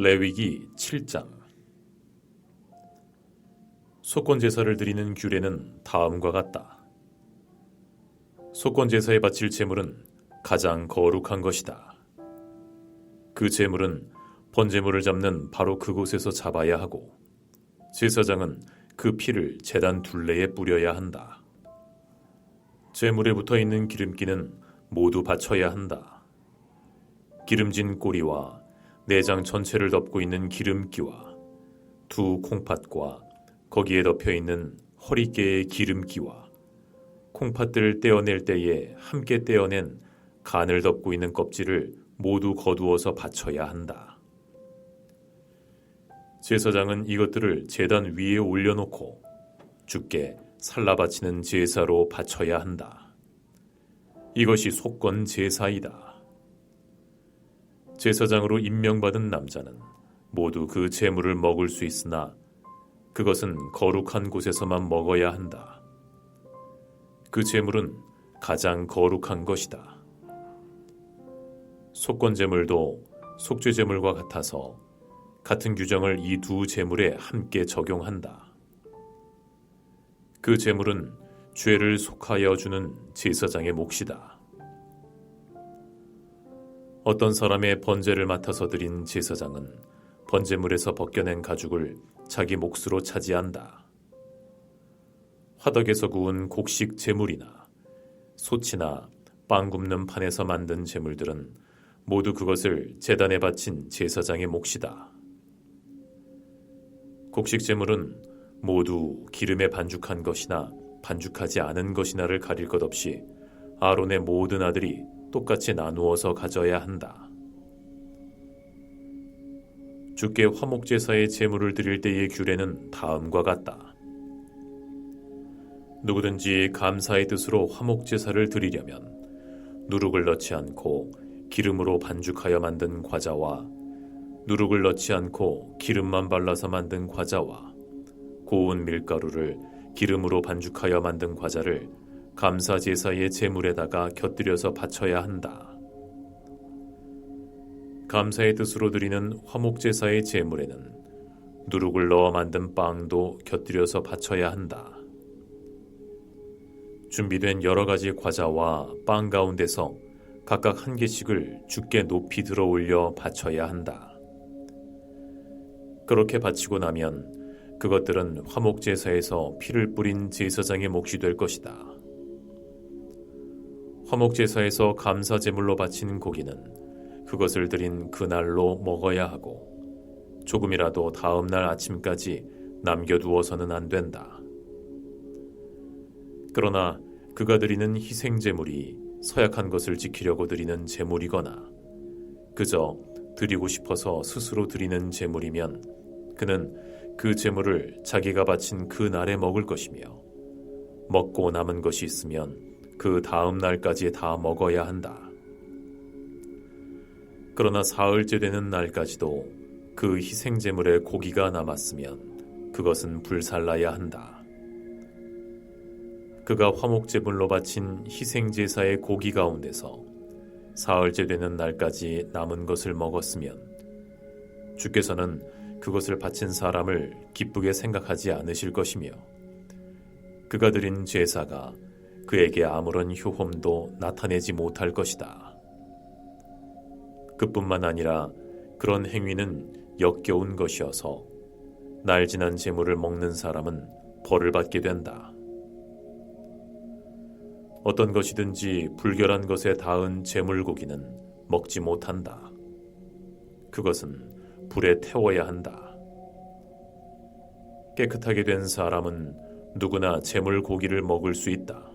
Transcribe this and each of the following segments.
레위기 7장. 속건제사를 드리는 규례는 다음과 같다. 속건제사에 바칠 제물은 가장 거룩한 것이다. 그 제물은 번제물을 잡는 바로 그곳에서 잡아야 하고, 제사장은 그 피를 제단 둘레에 뿌려야 한다. 제물에 붙어있는 기름기는 모두 바쳐야 한다. 기름진 꼬리와 내장 전체를 덮고 있는 기름기와 두 콩팥과 거기에 덮여있는 허리깨의 기름기와 콩팥들을 떼어낼 때에 함께 떼어낸 간을 덮고 있는 껍질을 모두 거두어서 바쳐야 한다. 제사장은 이것들을 제단 위에 올려놓고 주께 살라 바치는 제사로 바쳐야 한다. 이것이 속건 제사이다. 제사장으로 임명받은 남자는 모두 그 제물을 먹을 수 있으나 그것은 거룩한 곳에서만 먹어야 한다. 그 제물은 가장 거룩한 것이다. 속건제물도 속죄제물과 같아서 같은 규정을 이 두 제물에 함께 적용한다. 그 제물은 죄를 속하여 주는 제사장의 몫이다. 어떤 사람의 번제를 맡아서 드린 제사장은 번제물에서 벗겨낸 가죽을 자기 몫으로 차지한다. 화덕에서 구운 곡식 제물이나 솥이나 빵 굽는 판에서 만든 제물들은 모두 그것을 제단에 바친 제사장의 몫이다. 곡식 제물은 모두 기름에 반죽한 것이나 반죽하지 않은 것이나를 가릴 것 없이 아론의 모든 아들이 똑같이 나누어서 가져야 한다. 주께 화목제사의 제물을 드릴 때의 규례는 다음과 같다. 누구든지 감사의 뜻으로 화목제사를 드리려면 누룩을 넣지 않고 기름으로 반죽하여 만든 과자와 누룩을 넣지 않고 기름만 발라서 만든 과자와 고운 밀가루를 기름으로 반죽하여 만든 과자를 감사제사의 제물에다가 곁들여서 바쳐야 한다. 감사의 뜻으로 드리는 화목제사의 제물에는 누룩을 넣어 만든 빵도 곁들여서 바쳐야 한다. 준비된 여러 가지 과자와 빵 가운데서 각각 한 개씩을 주께 높이 들어 올려 바쳐야 한다. 그렇게 바치고 나면 그것들은 화목제사에서 피를 뿌린 제사장의 몫이 될 것이다. 화목제사에서 감사제물로 바친 고기는 그것을 드린 그날로 먹어야 하고 조금이라도 다음 날 아침까지 남겨두어서는 안 된다. 그러나 그가 드리는 희생제물이 서약한 것을 지키려고 드리는 제물이거나 그저 드리고 싶어서 스스로 드리는 제물이면 그는 그 제물을 자기가 바친 그 날에 먹을 것이며 먹고 남은 것이 있으면 그 다음 날까지 다 먹어야 한다. 그러나 사흘째 되는 날까지도 그 희생제물에 고기가 남았으면 그것은 불살라야 한다. 그가 화목제물로 바친 희생제사의 고기 가운데서 사흘째 되는 날까지 남은 것을 먹었으면 주께서는 그것을 바친 사람을 기쁘게 생각하지 않으실 것이며 그가 드린 제사가 그에게 아무런 효험도 나타내지 못할 것이다. 그뿐만 아니라 그런 행위는 역겨운 것이어서 날 지난 제물을 먹는 사람은 벌을 받게 된다. 어떤 것이든지 불결한 것에 닿은 제물고기는 먹지 못한다. 그것은 불에 태워야 한다. 깨끗하게 된 사람은 누구나 제물고기를 먹을 수 있다.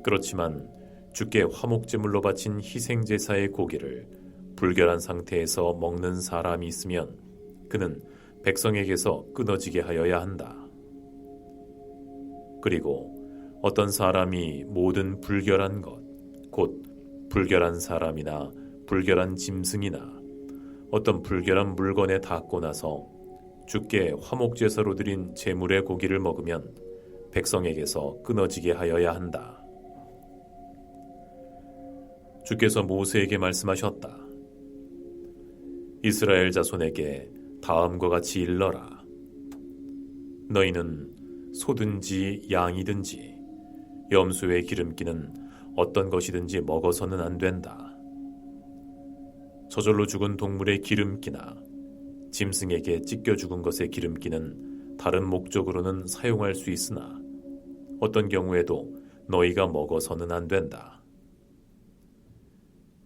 그렇지만 주께 화목제물로 바친 희생제사의 고기를 불결한 상태에서 먹는 사람이 있으면 그는 백성에게서 끊어지게 하여야 한다. 그리고 어떤 사람이 모든 불결한 것, 곧 불결한 사람이나 불결한 짐승이나 어떤 불결한 물건에 닿고 나서 주께 화목제사로 드린 제물의 고기를 먹으면 백성에게서 끊어지게 하여야 한다. 주께서 모세에게 말씀하셨다. 이스라엘 자손에게 다음과 같이 일러라. 너희는 소든지 양이든지 염소의 기름기는 어떤 것이든지 먹어서는 안 된다. 저절로 죽은 동물의 기름기나 짐승에게 찢겨 죽은 것의 기름기는 다른 목적으로는 사용할 수 있으나 어떤 경우에도 너희가 먹어서는 안 된다.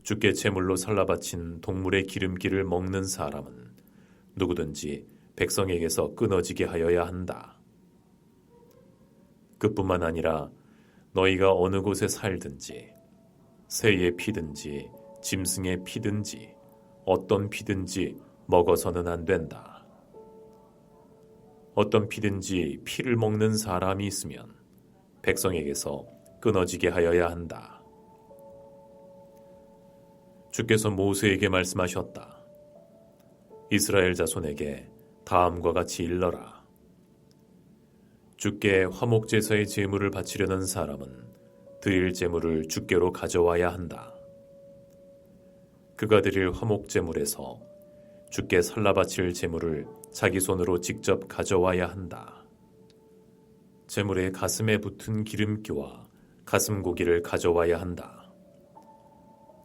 주께 제물로 살라바친 동물의 기름기를 먹는 사람은 누구든지 백성에게서 끊어지게 하여야 한다. 그뿐만 아니라 너희가 어느 곳에 살든지 새의 피든지 짐승의 피든지 어떤 피든지 먹어서는 안 된다. 어떤 피든지 피를 먹는 사람이 있으면 백성에게서 끊어지게 하여야 한다. 주께서 모세에게 말씀하셨다. 이스라엘 자손에게 다음과 같이 일러라. 주께 화목제사의 제물을 바치려는 사람은 드릴 제물을 주께로 가져와야 한다. 그가 드릴 화목제물에서 주께 살라바칠 제물을 자기 손으로 직접 가져와야 한다. 제물의 가슴에 붙은 기름기와 가슴고기를 가져와야 한다.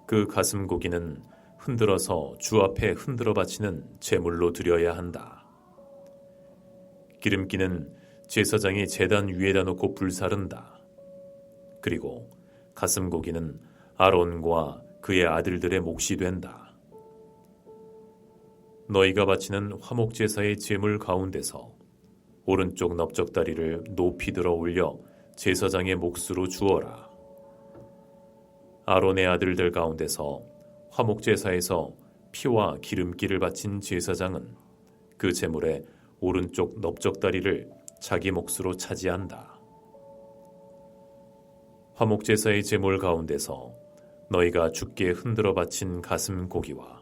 그 가슴고기는 흔들어서 주 앞에 흔들어 바치는 제물로 드려야 한다. 기름기는 제사장이 제단 위에다 놓고 불사른다. 그리고 가슴고기는 아론과 그의 아들들의 몫이 된다. 너희가 바치는 화목제사의 제물 가운데서 오른쪽 넓적다리를 높이 들어 올려 제사장의 몫으로 주어라. 아론의 아들들 가운데서 화목제사에서 피와 기름기를 바친 제사장은 그 제물의 오른쪽 넓적다리를 자기 몫으로 차지한다. 화목제사의 제물 가운데서 너희가 주께 흔들어 바친 가슴 고기와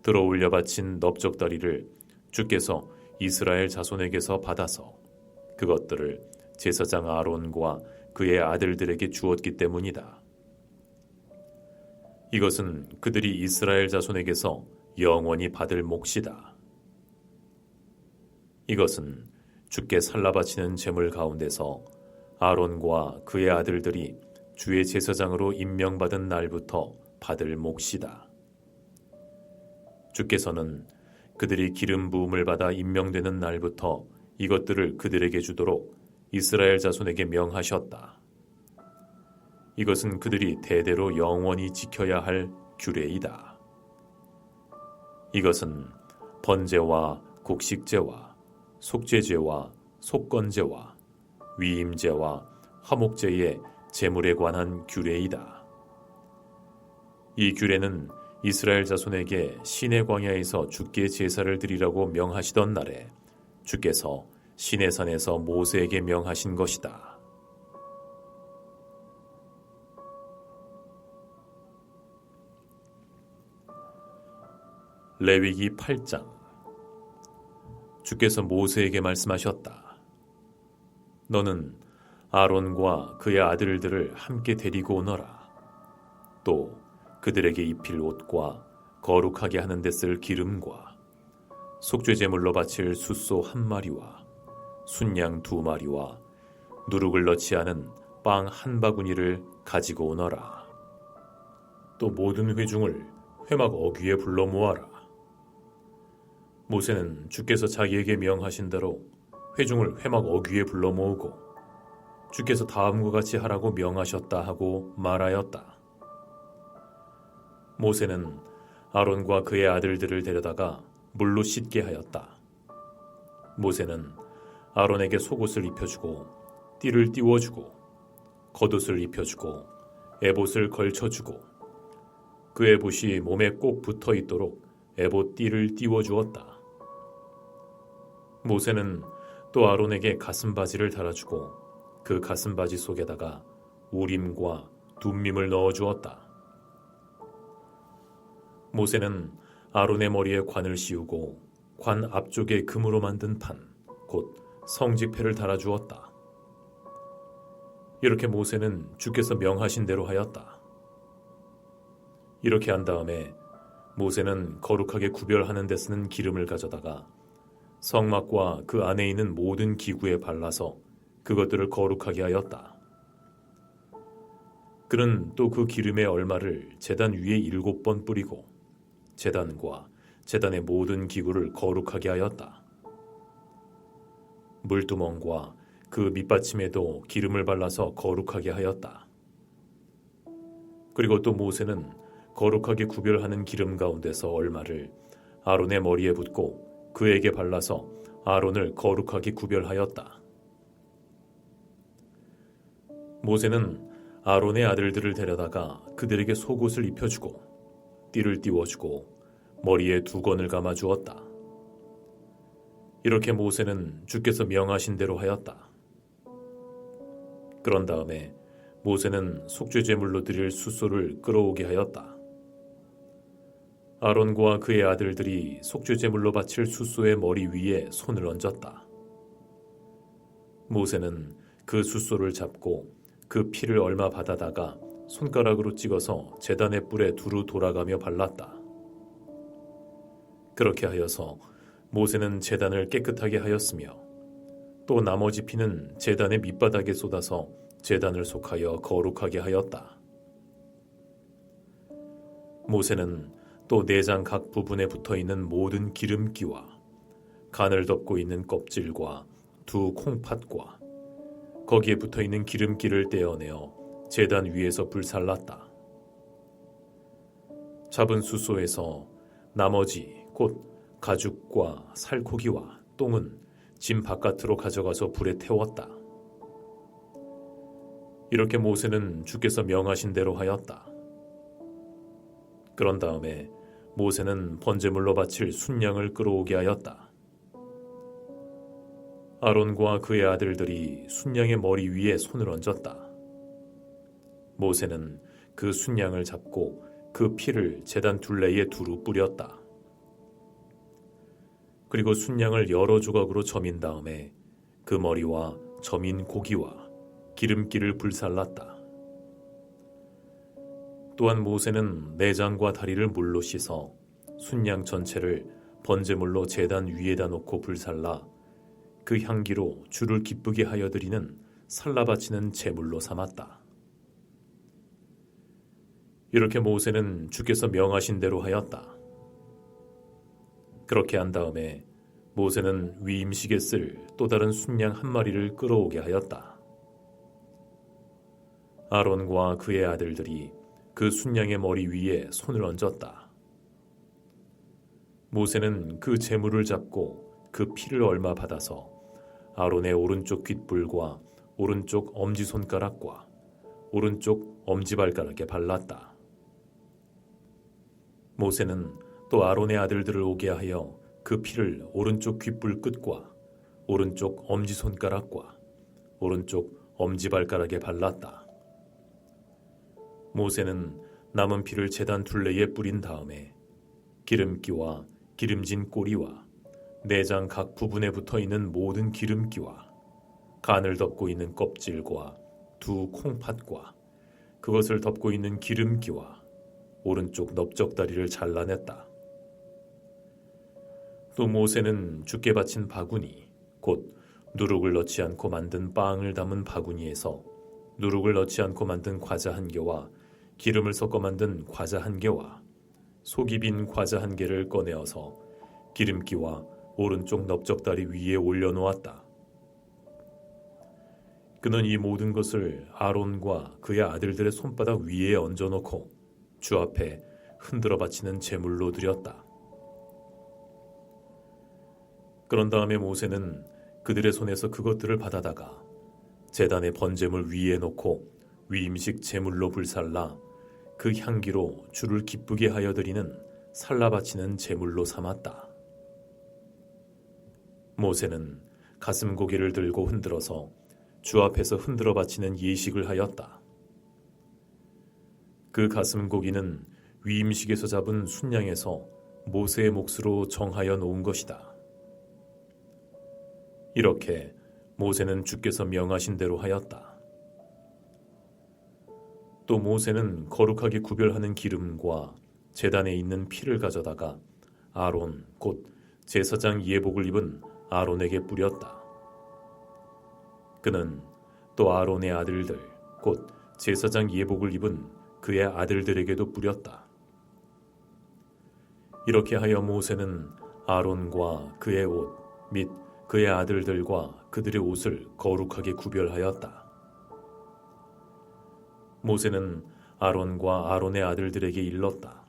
들어 올려 바친 넓적다리를 주께서 이스라엘 자손에게서 받아서 그것들을 제사장 아론과 그의 아들들에게 주었기 때문이다. 이것은 그들이 이스라엘 자손에게서 영원히 받을 몫이다. 이것은 주께 살라바치는 제물 가운데서 아론과 그의 아들들이 주의 제사장으로 임명받은 날부터 받을 몫이다. 주께서는 그들이 기름 부음을 받아 임명되는 날부터 이것들을 그들에게 주도록 이스라엘 자손에게 명하셨다. 이것은 그들이 대대로 영원히 지켜야 할 규례이다. 이것은 번제와 곡식제와 속죄제와 속건제와 위임제와 화목제의 제물에 관한 규례이다. 이 규례는 이스라엘 자손에게 시내 광야에서 주께 제사를 드리라고 명하시던 날에 주께서 시내산에서 모세에게 명하신 것이다. 레위기 8장. 주께서 모세에게 말씀하셨다. 너는 아론과 그의 아들들을 함께 데리고 오너라. 또 그들에게 입힐 옷과 거룩하게 하는 데 쓸 기름과 속죄제물로 바칠 숫소 1마리와 순양 2마리와 누룩을 넣지 않은 빵 1바구니를 가지고 오너라. 또 모든 회중을 회막 어귀에 불러 모아라. 모세는 주께서 자기에게 명하신 대로 회중을 회막 어귀에 불러 모으고 주께서 다음과 같이 하라고 명하셨다 하고 말하였다. 모세는 아론과 그의 아들들을 데려다가 물로 씻게 하였다. 모세는 아론에게 속옷을 입혀주고 띠를 띄워주고 겉옷을 입혀주고 에봇을 걸쳐주고 그 에봇이 몸에 꼭 붙어있도록 에봇 띠를 띄워주었다. 모세는 또 아론에게 가슴바지를 달아주고 그 가슴바지 속에다가 우림과 둠밈을 넣어주었다. 모세는 아론의 머리에 관을 씌우고 관 앞쪽에 금으로 만든 판, 곧 성지패를 달아주었다. 이렇게 모세는 주께서 명하신 대로 하였다. 이렇게 한 다음에 모세는 거룩하게 구별하는 데 쓰는 기름을 가져다가 성막과 그 안에 있는 모든 기구에 발라서 그것들을 거룩하게 하였다. 그는 또 그 기름의 얼마를 제단 위에 7번 뿌리고 제단과 제단의 모든 기구를 거룩하게 하였다. 물두멍과 그 밑받침에도 기름을 발라서 거룩하게 하였다. 그리고 또 모세는 거룩하게 구별하는 기름 가운데서 얼마를 아론의 머리에 붓고 그에게 발라서 아론을 거룩하게 구별하였다. 모세는 아론의 아들들을 데려다가 그들에게 속옷을 입혀주고 띠를 띄워주고 머리에 두건을 감아주었다. 이렇게 모세는 주께서 명하신 대로 하였다. 그런 다음에 모세는 속죄제물로 드릴 숫소를 끌어오게 하였다. 아론과 그의 아들들이 속죄제물로 바칠 숫소의 머리 위에 손을 얹었다. 모세는 그 숫소를 잡고 그 피를 얼마 받아다가 손가락으로 찍어서 제단의 뿔에 두루 돌아가며 발랐다. 그렇게 하여서 모세는 제단을 깨끗하게 하였으며 또 나머지 피는 제단의 밑바닥에 쏟아서 제단을 속하여 거룩하게 하였다. 모세는 또 내장 각 부분에 붙어있는 모든 기름기와 간을 덮고 있는 껍질과 두 콩팥과 거기에 붙어있는 기름기를 떼어내어 제단 위에서 불살랐다. 잡은 숫소에서 나머지 곧 가죽과 살코기와 똥은 짐 바깥으로 가져가서 불에 태웠다. 이렇게 모세는 주께서 명하신 대로 하였다. 그런 다음에 모세는 번제물로 바칠 순양을 끌어오게 하였다. 아론과 그의 아들들이 순양의 머리 위에 손을 얹었다. 모세는 그 순양을 잡고 그 피를 제단 둘레에 두루 뿌렸다. 그리고 순양을 여러 조각으로 점인 다음에 그 머리와 점인 고기와 기름기를 불살랐다. 또한 모세는 내장과 다리를 물로 씻어 순양 전체를 번제물로 제단 위에다 놓고 불살라 그 향기로 주를 기쁘게 하여 드리는 살라바치는 제물로 삼았다. 이렇게 모세는 주께서 명하신 대로 하였다. 그렇게 한 다음에 모세는 위임식에 쓸 또 다른 순양 한 마리를 끌어오게 하였다. 아론과 그의 아들들이 그 순양의 머리 위에 손을 얹었다. 모세는 그 제물을 잡고 그 피를 얼마 받아서 아론의 오른쪽 귓불과 오른쪽 엄지손가락과 오른쪽 엄지발가락에 발랐다. 모세는 또 아론의 아들들을 오게 하여 그 피를 오른쪽 귓불 끝과 오른쪽 엄지손가락과 오른쪽 엄지발가락에 발랐다. 모세는 남은 피를 제단 둘레에 뿌린 다음에 기름기와 기름진 꼬리와 내장 각 부분에 붙어있는 모든 기름기와 간을 덮고 있는 껍질과 두 콩팥과 그것을 덮고 있는 기름기와 오른쪽 넓적다리를 잘라냈다. 또 모세는 주께 바친 바구니 곧 누룩을 넣지 않고 만든 빵을 담은 바구니에서 누룩을 넣지 않고 만든 과자 한 개와 기름을 섞어 만든 과자 한 개와 속이 빈 과자 한 개를 꺼내어서 기름기와 오른쪽 넓적다리 위에 올려놓았다. 그는 이 모든 것을 아론과 그의 아들들의 손바닥 위에 얹어놓고 주 앞에 흔들어 바치는 제물로 드렸다. 그런 다음에 모세는 그들의 손에서 그것들을 받아다가 제단의 번제물 위에 놓고 위임식 제물로 불살라 그 향기로 주를 기쁘게 하여 드리는 살라 바치는 제물로 삼았다. 모세는 가슴고기를 들고 흔들어서 주 앞에서 흔들어 바치는 예식을 하였다. 그 가슴고기는 위임식에서 잡은 순양에서 모세의 몫으로 정하여 놓은 것이다. 이렇게 모세는 주께서 명하신 대로 하였다. 또 모세는 거룩하게 구별하는 기름과 제단에 있는 피를 가져다가 아론 곧 제사장 예복을 입은 아론에게 뿌렸다. 그는 또 아론의 아들들 곧 제사장 예복을 입은 그의 아들들에게도 뿌렸다. 이렇게 하여 모세는 아론과 그의 옷 및 그의 아들들과 그들의 옷을 거룩하게 구별하였다. 모세는 아론과 아론의 아들들에게 일렀다.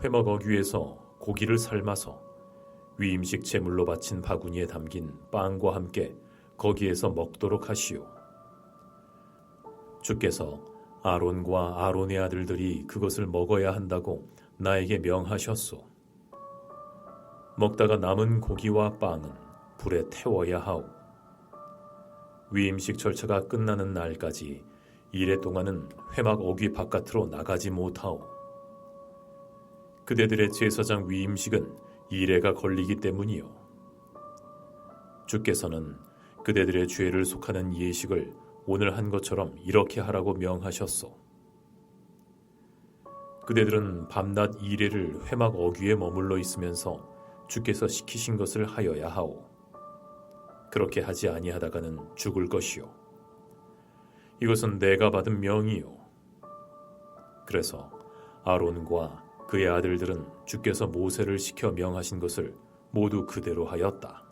회막 어귀에서 고기를 삶아서 위임식 제물로 바친 바구니에 담긴 빵과 함께 거기에서 먹도록 하시오. 주께서 아론과 아론의 아들들이 그것을 먹어야 한다고 나에게 명하셨소. 먹다가 남은 고기와 빵은 불에 태워야 하오. 위임식 절차가 끝나는 날까지 이래 동안은 회막 어귀 바깥으로 나가지 못하오. 그대들의 제사장 위임식은 이래가 걸리기 때문이요. 주께서는 그대들의 죄를 속하는 예식을 오늘 한 것처럼 이렇게 하라고 명하셨소. 그대들은 밤낮 이래를 회막 어귀에 머물러 있으면서 주께서 시키신 것을 하여야 하오. 그렇게 하지 아니하다가는 죽을 것이요. 이것은 내가 받은 명이요. 그래서 아론과 그의 아들들은 주께서 모세를 시켜 명하신 것을 모두 그대로 하였다.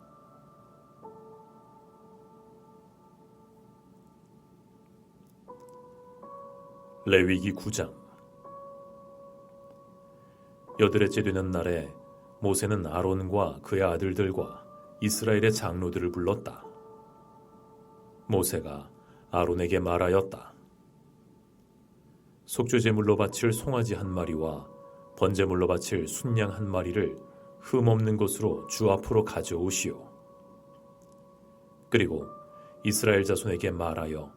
레위기 9장. 여드렛째 되는 날에 모세는 아론과 그의 아들들과 이스라엘의 장로들을 불렀다. 모세가 아론에게 말하였다. 속죄제물로 바칠 송아지 한 마리와 번제물로 바칠 순양 한 마리를 흠없는 것으로 주 앞으로 가져오시오. 그리고 이스라엘 자손에게 말하여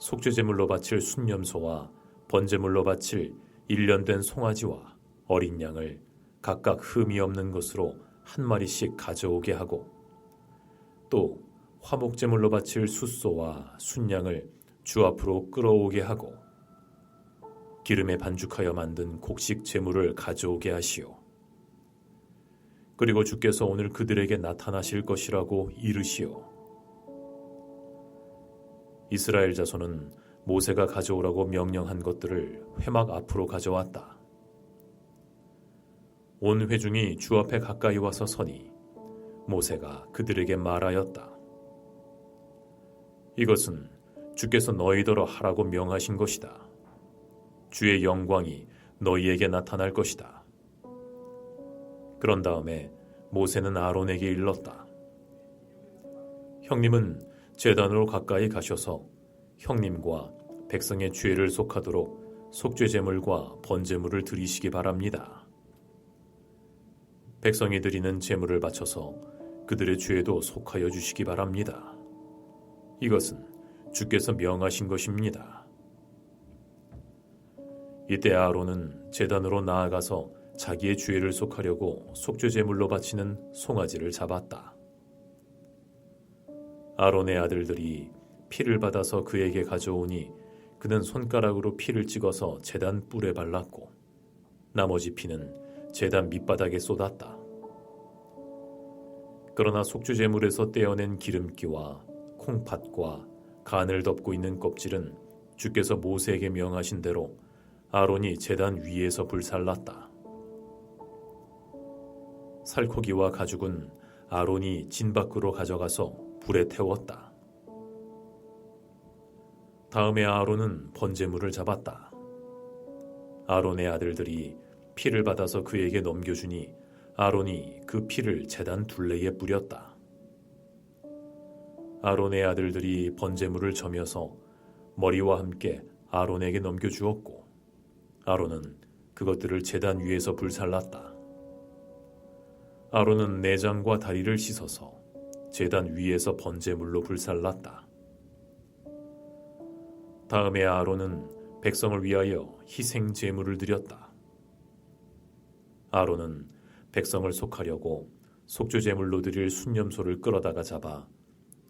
속죄제물로 바칠 순염소와 번제물로 바칠 1년 된 송아지와 어린 양을 각각 흠이 없는 것으로 한 마리씩 가져오게 하고 또 화목제물로 바칠 숫소와 순양을 주 앞으로 끌어오게 하고 기름에 반죽하여 만든 곡식 제물을 가져오게 하시오. 그리고 주께서 오늘 그들에게 나타나실 것이라고 이르시오. 이스라엘 자손은 모세가 가져오라고 명령한 것들을 회막 앞으로 가져왔다. 온 회중이 주 앞에 가까이 와서 서니 모세가 그들에게 말하였다. 이것은 주께서 너희더러 하라고 명하신 것이다. 주의 영광이 너희에게 나타날 것이다. 그런 다음에 모세는 아론에게 일렀다. 형님은 제단으로 가까이 가셔서 형님과 백성의 죄를 속하도록 속죄제물과 번제물을 드리시기 바랍니다. 백성이 드리는 제물을 바쳐서 그들의 죄도 속하여 주시기 바랍니다. 이것은 주께서 명하신 것입니다. 이때 아론은 제단으로 나아가서 자기의 죄를 속하려고 속죄제물로 바치는 송아지를 잡았다. 아론의 아들들이 피를 받아서 그에게 가져오니 그는 손가락으로 피를 찍어서 제단 뿔에 발랐고 나머지 피는 제단 밑바닥에 쏟았다. 그러나 속죄제물에서 떼어낸 기름기와 콩팥과 간을 덮고 있는 껍질은 주께서 모세에게 명하신 대로 아론이 제단 위에서 불살랐다. 살코기와 가죽은 아론이 진 밖으로 가져가서 불에 태웠다. 다음에 아론은 번제물을 잡았다. 아론의 아들들이 피를 받아서 그에게 넘겨주니 아론이 그 피를 제단 둘레에 뿌렸다. 아론의 아들들이 번제물을 저며서 머리와 함께 아론에게 넘겨주었고 아론은 그것들을 제단 위에서 불살랐다. 아론은 내장과 다리를 씻어서 제단 위에서 번제물로 불살랐다. 다음에 아론은 백성을 위하여 희생 제물을 드렸다. 아론은 백성을 속하려고 속죄제물로 드릴 순염소를 끌어다가 잡아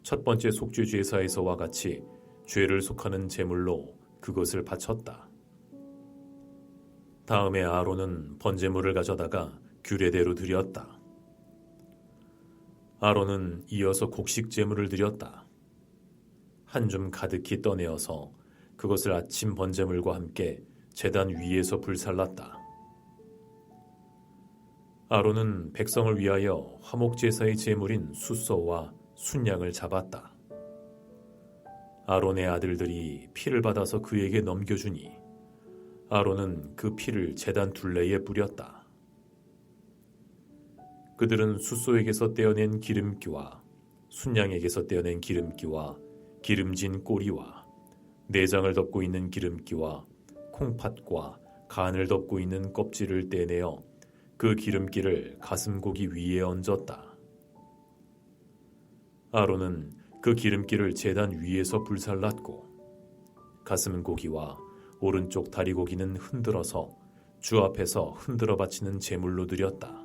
첫 번째 속죄제사에서와 같이 죄를 속하는 제물로 그것을 바쳤다. 다음에 아론은 번제물을 가져다가 규례대로 드렸다. 아론은 이어서 곡식 제물을 드렸다. 한 줌 가득히 떠내어서 그것을 아침 번제물과 함께 제단 위에서 불살랐다. 아론은 백성을 위하여 화목제사의 제물인 숫소와 순양을 잡았다. 아론의 아들들이 피를 받아서 그에게 넘겨주니 아론은 그 피를 제단 둘레에 뿌렸다. 그들은 숫소에게서 떼어낸 기름기와 순양에게서 떼어낸 기름기와 기름진 꼬리와 내장을 덮고 있는 기름기와 콩팥과 간을 덮고 있는 껍질을 떼내어 그 기름기를 가슴고기 위에 얹었다. 아론은 그 기름기를 제단 위에서 불살랐고 가슴고기와 오른쪽 다리고기는 흔들어서 주 앞에서 흔들어 바치는 제물로 드렸다.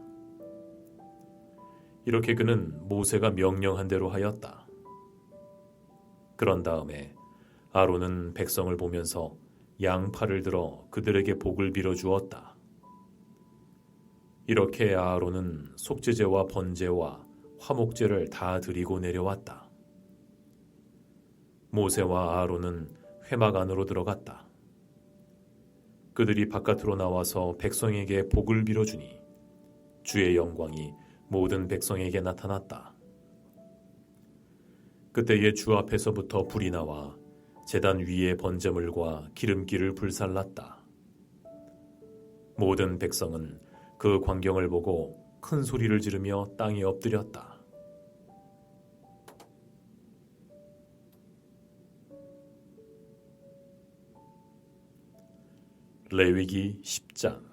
이렇게 그는 모세가 명령한 대로 하였다. 그런 다음에 아론은 백성을 보면서 양팔을 들어 그들에게 복을 빌어 주었다. 이렇게 아론은 속죄제와 번제와 화목제를 다 드리고 내려왔다. 모세와 아론은 회막 안으로 들어갔다. 그들이 바깥으로 나와서 백성에게 복을 빌어주니 주의 영광이 모든 백성에게 나타났다. 그때에 주 앞에서부터 불이 나와 제단 위에 번제물과 기름기를 불살랐다. 모든 백성은 그 광경을 보고 큰 소리를 지르며 땅에 엎드렸다. 레위기 10장.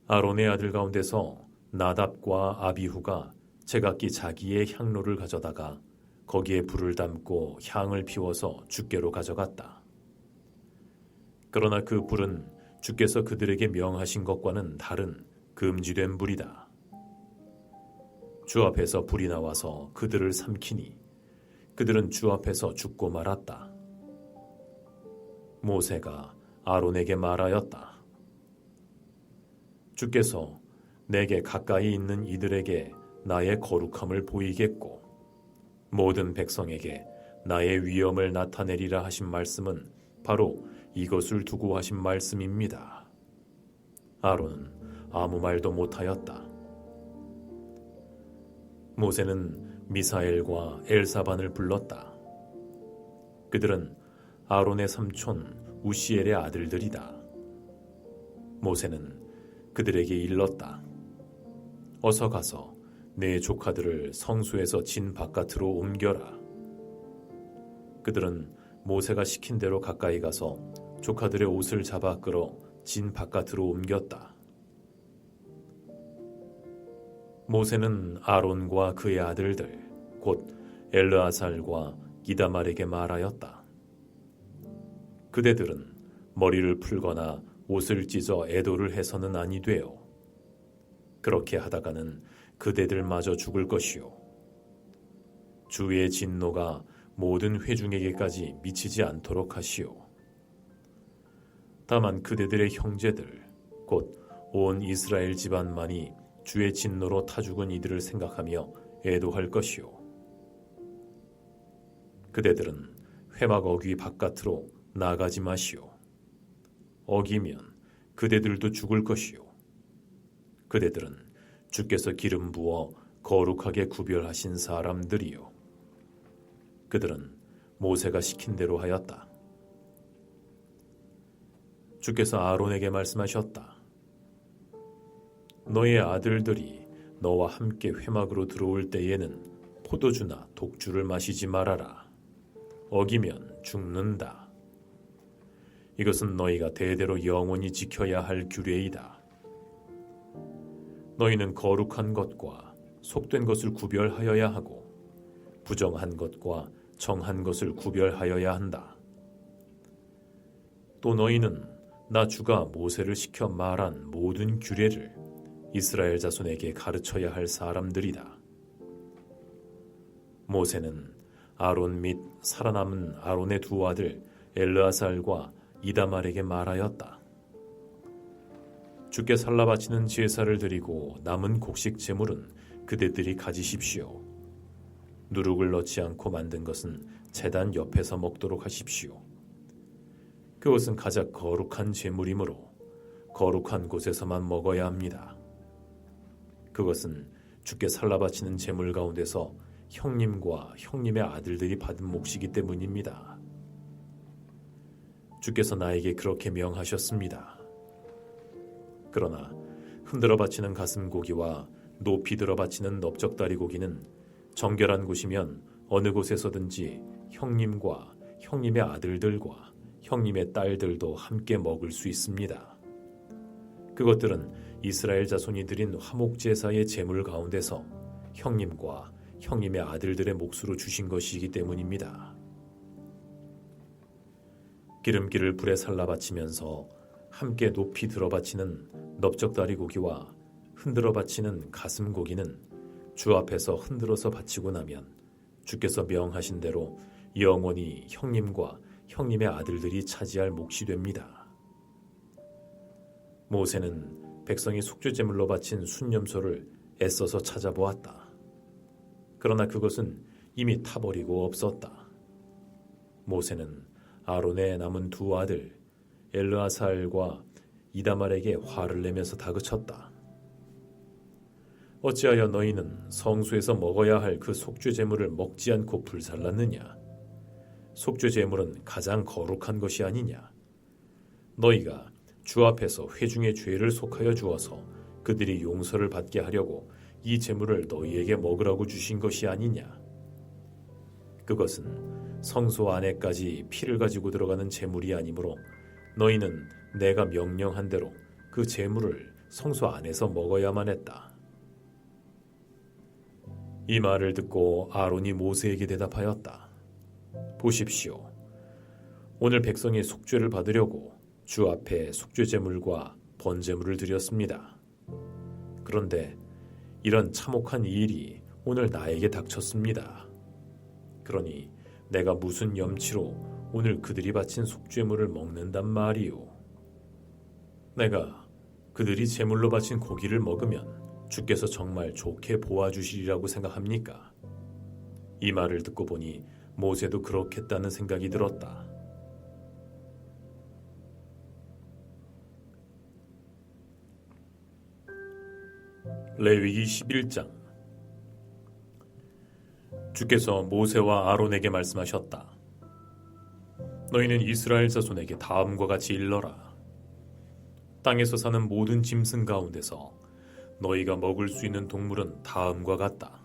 아론의 아들 가운데서 나답과 아비후가 제각기 자기의 향로를 가져다가 거기에 불을 담고 향을 피워서 주께로 가져갔다. 그러나 그 불은 주께서 그들에게 명하신 것과는 다른 금지된 불이다. 주 앞에서 불이 나와서 그들을 삼키니 그들은 주 앞에서 죽고 말았다. 모세가 아론에게 말하였다. 주께서 내게 가까이 있는 이들에게 나의 거룩함을 보이겠고 모든 백성에게 나의 위엄을 나타내리라 하신 말씀은 바로 이것을 두고 하신 말씀입니다. 아론은 아무 말도 못하였다. 모세는 미사엘과 엘사반을 불렀다. 그들은 아론의 삼촌 우시엘의 아들들이다. 모세는 그들에게 일렀다. 어서 가서 내 조카들을 성소에서 진 바깥으로 옮겨라. 그들은 모세가 시킨 대로 가까이 가서 조카들의 옷을 잡아 끌어 진 바깥으로 옮겼다. 모세는 아론과 그의 아들들 곧 엘르아살과 이다말에게 말하였다. 그대들은 머리를 풀거나 옷을 찢어 애도를 해서는 아니 되어 그렇게 하다가는 그대들마저 죽을 것이요 주의 진노가 모든 회중에게까지 미치지 않도록 하시오. 다만 그대들의 형제들 곧 온 이스라엘 집안만이 주의 진노로 타 죽은 이들을 생각하며 애도할 것이요 그대들은 회막 어귀 바깥으로 나가지 마시오. 어기면 그대들도 죽을 것이요 그대들은 주께서 기름 부어 거룩하게 구별하신 사람들이요 그들은 모세가 시킨 대로 하였다. 주께서 아론에게 말씀하셨다. 너의 아들들이 너와 함께 회막으로 들어올 때에는 포도주나 독주를 마시지 말아라. 어기면 죽는다. 이것은 너희가 대대로 영원히 지켜야 할 규례이다. 너희는 거룩한 것과 속된 것을 구별하여야 하고 부정한 것과 정한 것을 구별하여야 한다. 또 너희는 나 주가 모세를 시켜 말한 모든 규례를 이스라엘 자손에게 가르쳐야 할 사람들이다. 모세는 아론 및 살아남은 아론의 두 아들 엘르아살과 이다말에게 말하였다. 주께 살라 바치는 제사를 드리고 남은 곡식 제물은 그대들이 가지십시오. 누룩을 넣지 않고 만든 것은 제단 옆에서 먹도록 하십시오. 그것은 가장 거룩한 제물이므로 거룩한 곳에서만 먹어야 합니다. 그것은 주께 살라 바치는 제물 가운데서 형님과 형님의 아들들이 받은 몫이기 때문입니다. 주께서 나에게 그렇게 명하셨습니다. 그러나 흔들어 바치는 가슴고기와 높이 들어 바치는 넓적다리 고기는 정결한 곳이면 어느 곳에서든지 형님과 형님의 아들들과 형님의 딸들도 함께 먹을 수 있습니다. 그것들은 이스라엘 자손이 드린 화목제사의 제물 가운데서 형님과 형님의 아들들의 몫으로 주신 것이기 때문입니다. 기름기를 불에 살라 바치면서 함께 높이 들어 바치는 넓적다리 고기와 흔들어 바치는 가슴 고기는 주 앞에서 흔들어서 바치고 나면 주께서 명하신 대로 영원히 형님과 형님의 아들들이 차지할 몫이 됩니다. 모세는 백성이 속죄제물로 바친 순념소를 애써서 찾아보았다. 그러나 그것은 이미 타버리고 없었다. 모세는 아론의 남은 두 아들 엘르아살과 이다말에게 화를 내면서 다그쳤다. 어찌하여 너희는 성소에서 먹어야 할 그 속죄제물을 먹지 않고 불살랐느냐? 속죄제물은 가장 거룩한 것이 아니냐? 너희가 주 앞에서 회중의 죄를 속하여 주어서 그들이 용서를 받게 하려고 이 제물을 너희에게 먹으라고 주신 것이 아니냐? 그것은 성소 안에까지 피를 가지고 들어가는 제물이 아니므로 너희는 내가 명령한 대로 그 제물을 성소 안에서 먹어야만 했다. 이 말을 듣고 아론이 모세에게 대답하였다. 보십시오. 오늘 백성이 속죄를 받으려고 주 앞에 속죄제물과 번제물을 드렸습니다. 그런데 이런 참혹한 일이 오늘 나에게 닥쳤습니다. 그러니 내가 무슨 염치로 오늘 그들이 바친 속죄물을 먹는단 말이오. 내가 그들이 제물로 바친 고기를 먹으면 주께서 정말 좋게 보아주시리라고 생각합니까? 이 말을 듣고 보니 모세도 그렇겠다는 생각이 들었다. 레위기 11장. 주께서 모세와 아론에게 말씀하셨다. 너희는 이스라엘 자손에게 다음과 같이 일러라. 땅에서 사는 모든 짐승 가운데서 너희가 먹을 수 있는 동물은 다음과 같다.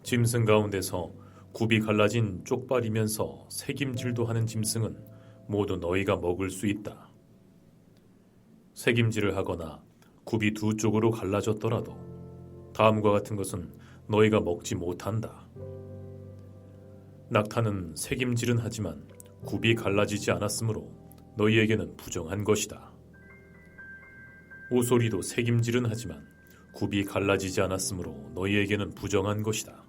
짐승 가운데서 굽이 갈라진 쪽발이면서 새김질도 하는 짐승은 모두 너희가 먹을 수 있다. 새김질을 하거나 굽이 두 쪽으로 갈라졌더라도 다음과 같은 것은 너희가 먹지 못한다. 낙타는 새김질은 하지만 굽이 갈라지지 않았으므로 너희에게는 부정한 것이다. 오소리도 새김질은 하지만 굽이 갈라지지 않았으므로 너희에게는 부정한 것이다.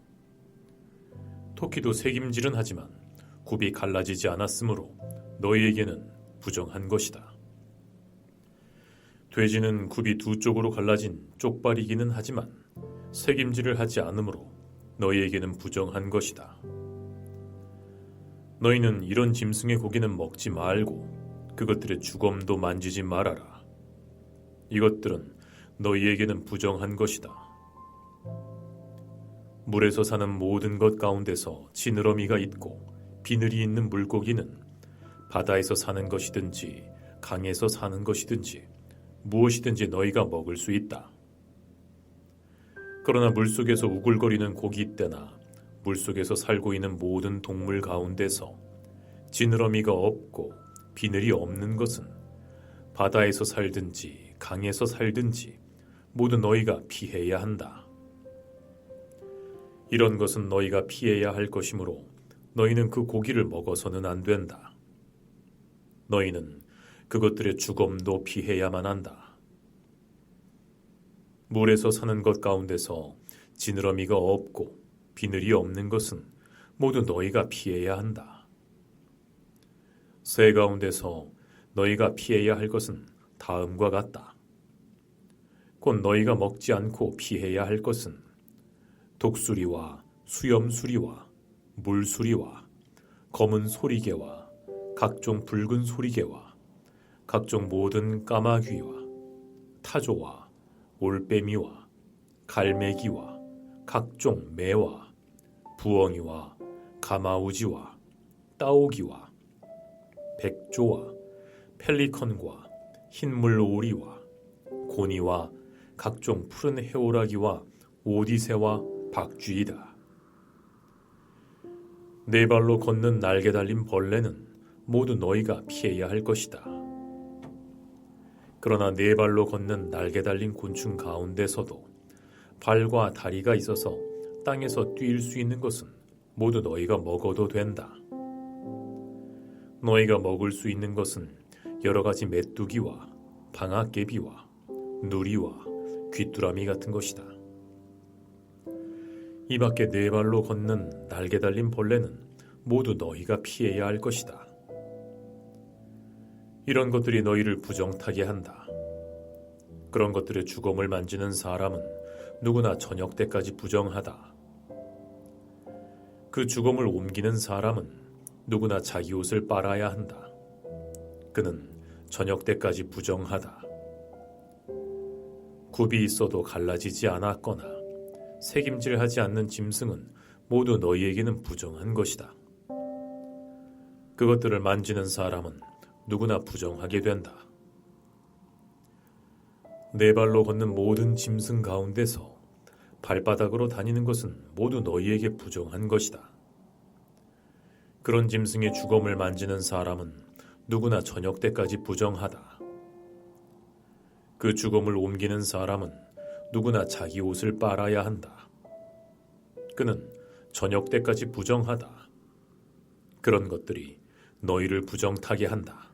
토끼도 새김질은 하지만 굽이 갈라지지 않았으므로 너희에게는 부정한 것이다. 돼지는 굽이 두 쪽으로 갈라진 쪽발이기는 하지만 새김질을 하지 않으므로 너희에게는 부정한 것이다. 너희는 이런 짐승의 고기는 먹지 말고 그것들의 주검도 만지지 말아라. 이것들은 너희에게는 부정한 것이다. 물에서 사는 모든 것 가운데서 지느러미가 있고 비늘이 있는 물고기는 바다에서 사는 것이든지 강에서 사는 것이든지 무엇이든지 너희가 먹을 수 있다. 그러나 물속에서 우글거리는 고기떼나 물속에서 살고 있는 모든 동물 가운데서 지느러미가 없고 비늘이 없는 것은 바다에서 살든지 강에서 살든지 모두 너희가 피해야 한다. 이런 것은 너희가 피해야 할 것이므로 너희는 그 고기를 먹어서는 안 된다. 너희는 그것들의 주검도 피해야만 한다. 물에서 사는 것 가운데서 지느러미가 없고 비늘이 없는 것은 모두 너희가 피해야 한다. 새 가운데서 너희가 피해야 할 것은 다음과 같다. 곧 너희가 먹지 않고 피해야 할 것은 독수리와 수염수리와 물수리와 검은 소리개와 각종 붉은 소리개와 각종 모든 까마귀와 타조와 올빼미와 갈매기와 각종 매와 부엉이와 가마우지와 따오기와 백조와 펠리컨과 흰물 오리와 고니와 각종 푸른 해오라기와 오디새와 박쥐이다. 네 발로 걷는 날개 달린 벌레는 모두 너희가 피해야 할 것이다. 그러나 네 발로 걷는 날개 달린 곤충 가운데서도 발과 다리가 있어서 땅에서 뛸 수 있는 것은 모두 너희가 먹어도 된다. 너희가 먹을 수 있는 것은 여러 가지 메뚜기와 방아깨비와 누리와 귀뚜라미 같은 것이다. 이 밖에 네 발로 걷는 날개 달린 벌레는 모두 너희가 피해야 할 것이다. 이런 것들이 너희를 부정타게 한다. 그런 것들의 주검을 만지는 사람은 누구나 저녁 때까지 부정하다. 그 주검을 옮기는 사람은 누구나 자기 옷을 빨아야 한다. 그는 저녁 때까지 부정하다. 굽이 있어도 갈라지지 않았거나 새김질하지 않는 짐승은 모두 너희에게는 부정한 것이다. 그것들을 만지는 사람은 누구나 부정하게 된다. 네 발로 걷는 모든 짐승 가운데서 발바닥으로 다니는 것은 모두 너희에게 부정한 것이다. 그런 짐승의 주검을 만지는 사람은 누구나 저녁 때까지 부정하다. 그 주검을 옮기는 사람은 누구나 자기 옷을 빨아야 한다. 그는 저녁 때까지 부정하다. 그런 것들이 너희를 부정타게 한다.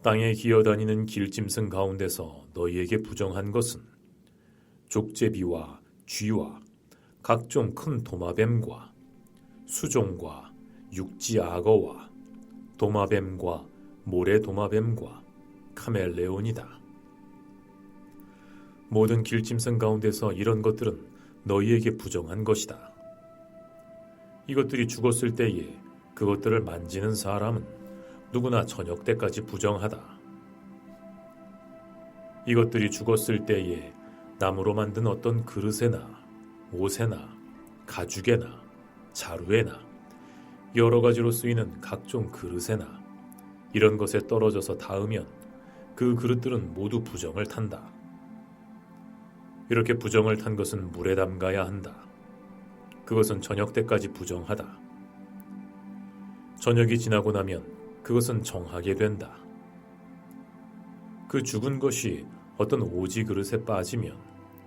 땅에 기어다니는 길짐승 가운데서 너희에게 부정한 것은 족제비와 쥐와 각종 큰 도마뱀과 수종과 육지악어와 도마뱀과 모래도마뱀과 카멜레온이다. 모든 길짐승 가운데서 이런 것들은 너희에게 부정한 것이다. 이것들이 죽었을 때에 그것들을 만지는 사람은 누구나 저녁 때까지 부정하다. 이것들이 죽었을 때에 나무로 만든 어떤 그릇에나 옷에나 가죽에나 자루에나 여러 가지로 쓰이는 각종 그릇에나 이런 것에 떨어져서 닿으면 그 그릇들은 모두 부정을 탄다. 이렇게 부정을 탄 것은 물에 담가야 한다. 그것은 저녁 때까지 부정하다. 저녁이 지나고 나면 그것은 정하게 된다. 그 죽은 것이 어떤 오지 그릇에 빠지면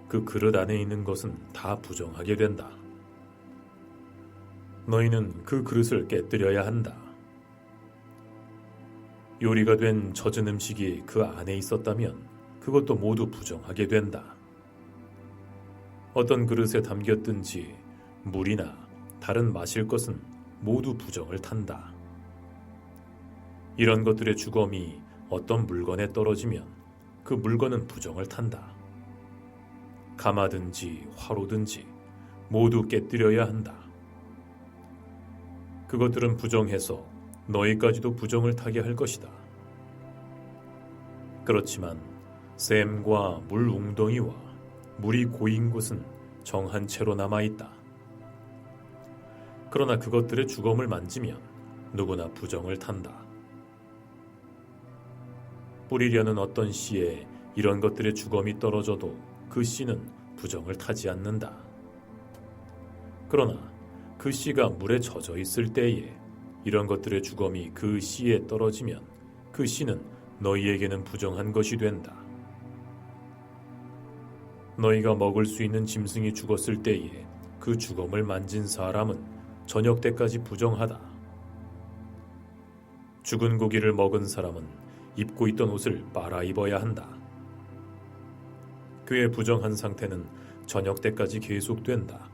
그 그릇 안에 있는 것은 다 부정하게 된다. 너희는 그 그릇을 깨뜨려야 한다. 요리가 된 젖은 음식이 그 안에 있었다면 그것도 모두 부정하게 된다. 어떤 그릇에 담겼든지 물이나 다른 마실 것은 모두 부정을 탄다. 이런 것들의 주검이 어떤 물건에 떨어지면 그 물건은 부정을 탄다. 가마든지 화로든지 모두 깨뜨려야 한다. 그것들은 부정해서 너희까지도 부정을 타게 할 것이다. 그렇지만 샘과 물 웅덩이와 물이 고인 곳은 정한 채로 남아있다. 그러나 그것들의 주검을 만지면 누구나 부정을 탄다. 뿌리려는 어떤 씨에 이런 것들의 주검이 떨어져도 그 씨는 부정을 타지 않는다. 그러나 그 씨가 물에 젖어 있을 때에 이런 것들의 주검이 그 씨에 떨어지면 그 씨는 너희에게는 부정한 것이 된다. 너희가 먹을 수 있는 짐승이 죽었을 때에 그 주검을 만진 사람은 저녁 때까지 부정하다. 죽은 고기를 먹은 사람은 입고 있던 옷을 빨아 입어야 한다. 그의 부정한 상태는 저녁 때까지 계속된다.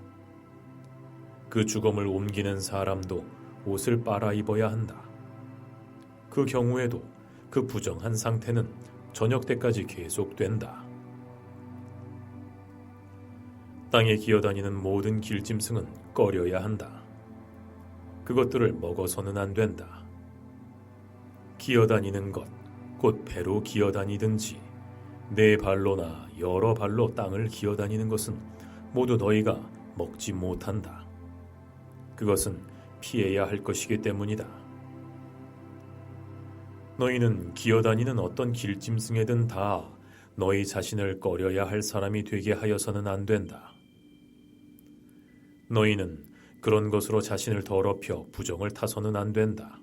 그 주검을 옮기는 사람도 옷을 빨아 입어야 한다. 그 경우에도 그 부정한 상태는 저녁 때까지 계속된다. 땅에 기어다니는 모든 길짐승은 꺼려야 한다. 그것들을 먹어서는 안 된다. 기어다니는 것, 곧 배로 기어다니든지 네 발로나 여러 발로 땅을 기어다니는 것은 모두 너희가 먹지 못한다. 그것은 피해야 할 것이기 때문이다. 너희는 기어다니는 어떤 길짐승에든 다 너희 자신을 꺼려야 할 사람이 되게 하여서는 안 된다. 너희는 그런 것으로 자신을 더럽혀 부정을 타서는 안 된다.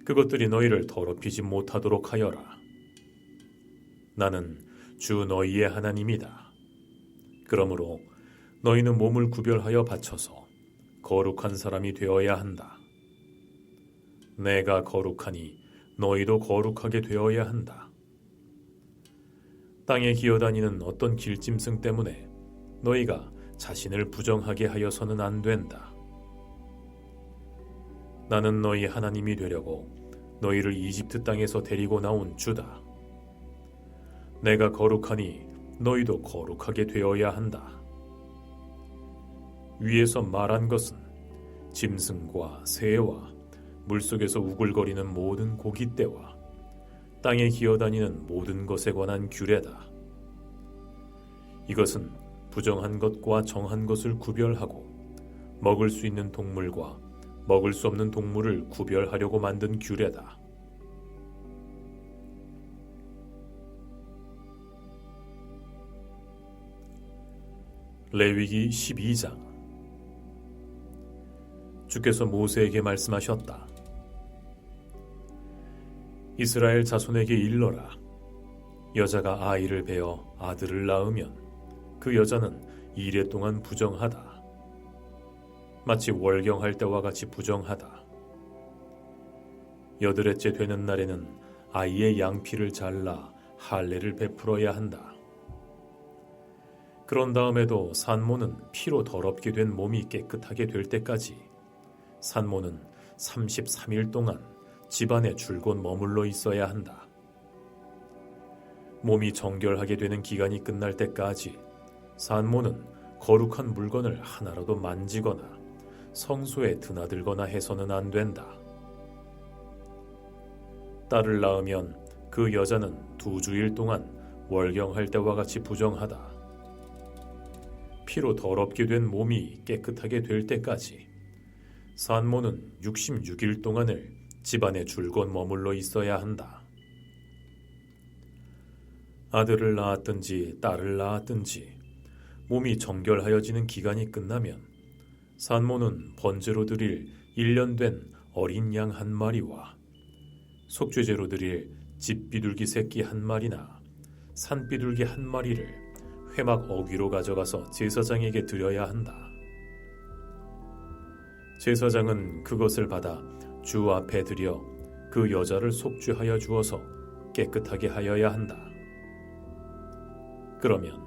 그것들이 너희를 더럽히지 못하도록 하여라. 나는 주 너희의 하나님이다. 그러므로 너희는 몸을 구별하여 바쳐서 거룩한 사람이 되어야 한다. 내가 거룩하니 너희도 거룩하게 되어야 한다. 땅에 기어다니는 어떤 길짐승 때문에 너희가 자신을 부정하게 하여서는 안 된다. 나는 너희 하나님이 되려고 너희를 이집트 땅에서 데리고 나온 주다. 내가 거룩하니 너희도 거룩하게 되어야 한다. 위에서 말한 것은 짐승과 새와 물속에서 우글거리는 모든 고깃대와 땅에 기어다니는 모든 것에 관한 규례다. 이것은 부정한 것과 정한 것을 구별하고 먹을 수 있는 동물과 먹을 수 없는 동물을 구별하려고 만든 규례다. 레위기 12장. 주께서 모세에게 말씀하셨다. 이스라엘 자손에게 일러라. 여자가 아이를 베어 아들을 낳으면 그 여자는 이레 동안 부정하다. 마치 월경할 때와 같이 부정하다. 여드렛째 되는 날에는 아이의 양피를 잘라 할례를 베풀어야 한다. 그런 다음에도 산모는 피로 더럽게 된 몸이 깨끗하게 될 때까지 산모는 33일 동안 집안에 줄곧 머물러 있어야 한다. 몸이 정결하게 되는 기간이 끝날 때까지 산모는 거룩한 물건을 하나라도 만지거나 성소에 드나들거나 해서는 안 된다. 딸을 낳으면 그 여자는 2주일 동안 월경할 때와 같이 부정하다. 피로 더럽게 된 몸이 깨끗하게 될 때까지 산모는 66일 동안을 집안에 줄곧 머물러 있어야 한다. 아들을 낳았든지 딸을 낳았든지 몸이 정결하여지는 기간이 끝나면 산모는 번제로 드릴 1년 된 어린 양 1마리와 속죄제로 드릴 집비둘기 새끼 1마리나 산비둘기 1마리를 회막 어귀로 가져가서 제사장에게 드려야 한다. 제사장은 그것을 받아 주 앞에 드려 그 여자를 속죄하여 주어서 깨끗하게 하여야 한다. 그러면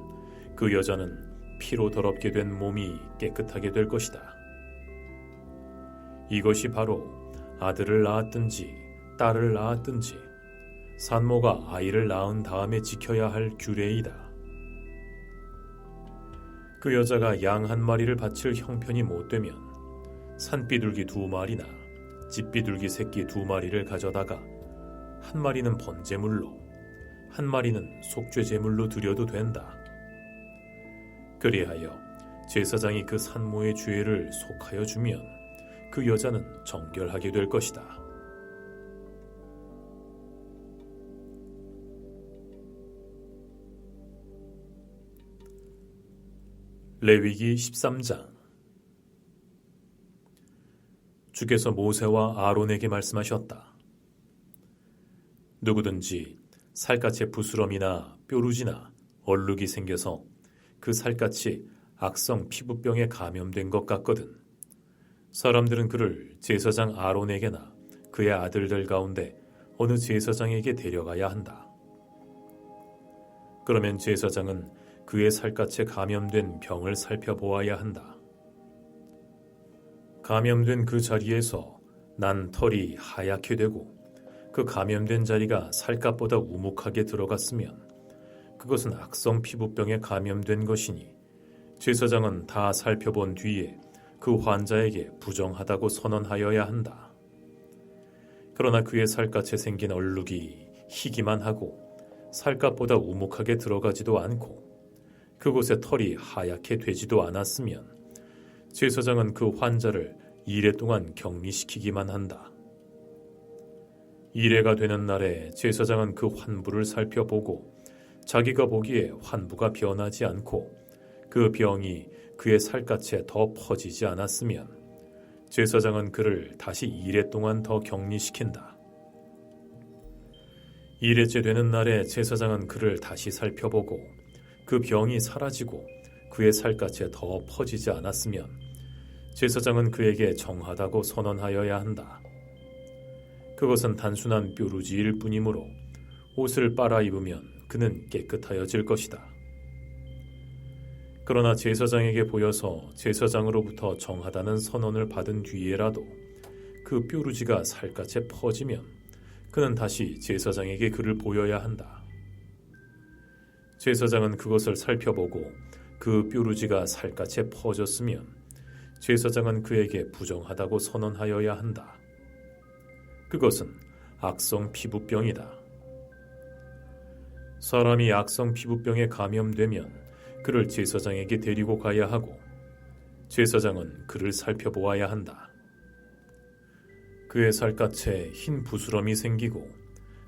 그 여자는 피로 더럽게 된 몸이 깨끗하게 될 것이다. 이것이 바로 아들을 낳았든지 딸을 낳았든지 산모가 아이를 낳은 다음에 지켜야 할 규례이다. 그 여자가 양 1마리를 바칠 형편이 못되면 산비둘기 2마리나 집비둘기 새끼 2마리를 가져다가 1마리는 번제물로 1마리는 속죄제물로 드려도 된다. 그리하여 제사장이 그 산모의 죄를 속하여 주면 그 여자는 정결하게 될 것이다. 레위기 13장. 주께서 모세와 아론에게 말씀하셨다. 누구든지 살갗에 부스럼이나 뾰루지나 얼룩이 생겨서 그 살갗이 악성 피부병에 감염된 것 같거든 사람들은 그를 제사장 아론에게나 그의 아들들 가운데 어느 제사장에게 데려가야 한다. 그러면 제사장은 그의 살갗에 감염된 병을 살펴보아야 한다. 감염된 그 자리에서 난 털이 하얗게 되고 그 감염된 자리가 살갗보다 우묵하게 들어갔으면 그것은 악성 피부병에 감염된 것이니 제사장은 다 살펴본 뒤에 그 환자에게 부정하다고 선언하여야 한다. 그러나 그의 살갗에 생긴 얼룩이 희기만 하고 살갗보다 우묵하게 들어가지도 않고 그곳에 털이 하얗게 되지도 않았으면 제사장은 그 환자를 이레 동안 격리시키기만 한다. 이레가 되는 날에 제사장은 그 환부를 살펴보고 자기가 보기에 환부가 변하지 않고 그 병이 그의 살갗에 더 퍼지지 않았으면 제사장은 그를 다시 이레 동안 더 격리시킨다. 이레째 되는 날에 제사장은 그를 다시 살펴보고 그 병이 사라지고 그의 살갗에 더 퍼지지 않았으면 제사장은 그에게 정하다고 선언하여야 한다. 그것은 단순한 뾰루지일 뿐이므로 옷을 빨아 입으면 그는 깨끗하여질 것이다. 그러나 제사장에게 보여서 제사장으로부터 정하다는 선언을 받은 뒤에라도 그 뾰루지가 살갗에 퍼지면 그는 다시 제사장에게 그를 보여야 한다. 제사장은 그것을 살펴보고 그 뾰루지가 살갗에 퍼졌으면 제사장은 그에게 부정하다고 선언하여야 한다. 그것은 악성 피부병이다. 사람이 악성 피부병에 감염되면 그를 제사장에게 데리고 가야 하고 제사장은 그를 살펴보아야 한다. 그의 살갗에 흰 부스럼이 생기고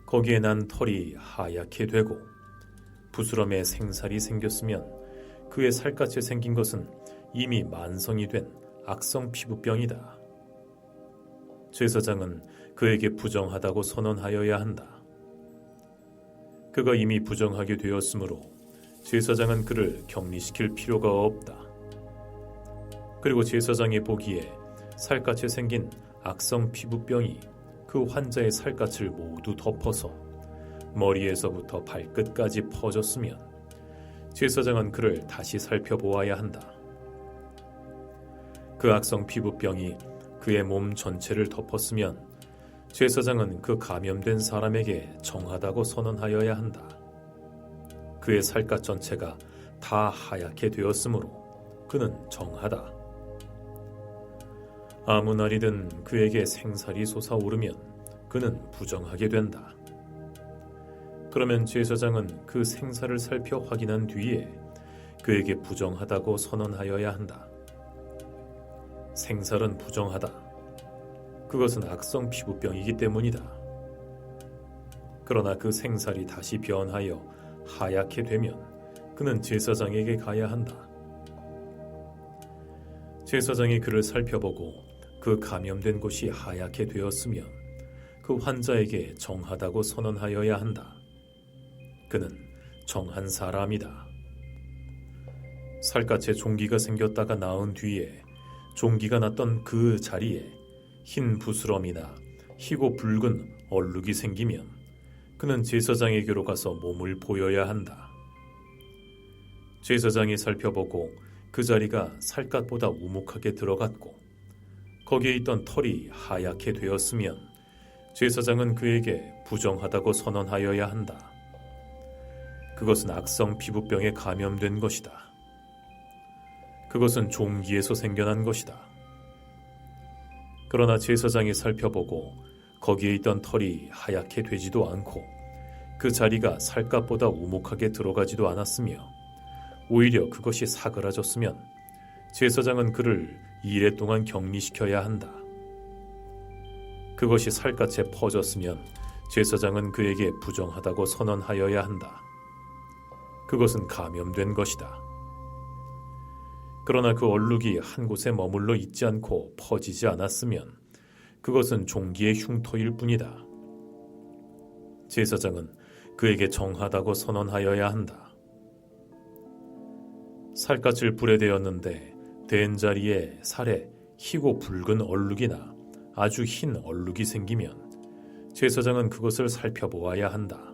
거기에 난 털이 하얗게 되고 부스럼에 생살이 생겼으면 그의 살갗에 생긴 것은 이미 만성이 된 악성 피부병이다. 제사장은 그에게 부정하다고 선언하여야 한다. 그가 이미 부정하게 되었으므로 제사장은 그를 격리시킬 필요가 없다. 그리고 제사장이 보기에 살갗에 생긴 악성 피부병이 그 환자의 살갗을 모두 덮어서 머리에서부터 발끝까지 퍼졌으면 제사장은 그를 다시 살펴보아야 한다. 그 악성 피부병이 그의 몸 전체를 덮었으면 제사장은 그 감염된 사람에게 정하다고 선언하여야 한다. 그의 살갗 전체가 다 하얗게 되었으므로 그는 정하다. 아무 날이든 그에게 생살이 솟아오르면 그는 부정하게 된다. 그러면 제사장은 그 생살을 살펴 확인한 뒤에 그에게 부정하다고 선언하여야 한다. 생살은 부정하다. 그것은 악성 피부병이기 때문이다. 그러나 그 생살이 다시 변하여 하얗게 되면 그는 제사장에게 가야 한다. 제사장이 그를 살펴보고 그 감염된 곳이 하얗게 되었으면 그 환자에게 정하다고 선언하여야 한다. 그는 정한 사람이다. 살갗에 종기가 생겼다가 나은 뒤에 종기가 났던 그 자리에 흰 부스럼이나 희고 붉은 얼룩이 생기면 그는 제사장에게로 가서 몸을 보여야 한다. 제사장이 살펴보고 그 자리가 살갗보다 우묵하게 들어갔고 거기에 있던 털이 하얗게 되었으면 제사장은 그에게 부정하다고 선언하여야 한다. 그것은 악성 피부병에 감염된 것이다. 그것은 종기에서 생겨난 것이다. 그러나 제사장이 살펴보고 거기에 있던 털이 하얗게 되지도 않고 그 자리가 살갗보다 우묵하게 들어가지도 않았으며 오히려 그것이 사그라졌으면 제사장은 그를 이레 동안 격리시켜야 한다. 그것이 살갗에 퍼졌으면 제사장은 그에게 부정하다고 선언하여야 한다. 그것은 감염된 것이다. 그러나 그 얼룩이 한 곳에 머물러 있지 않고 퍼지지 않았으면 그것은 종기의 흉터일 뿐이다. 제사장은 그에게 정하다고 선언하여야 한다. 살갗을 불에 대었는데 댄 자리에 살에 희고 붉은 얼룩이나 아주 흰 얼룩이 생기면 제사장은 그것을 살펴보아야 한다.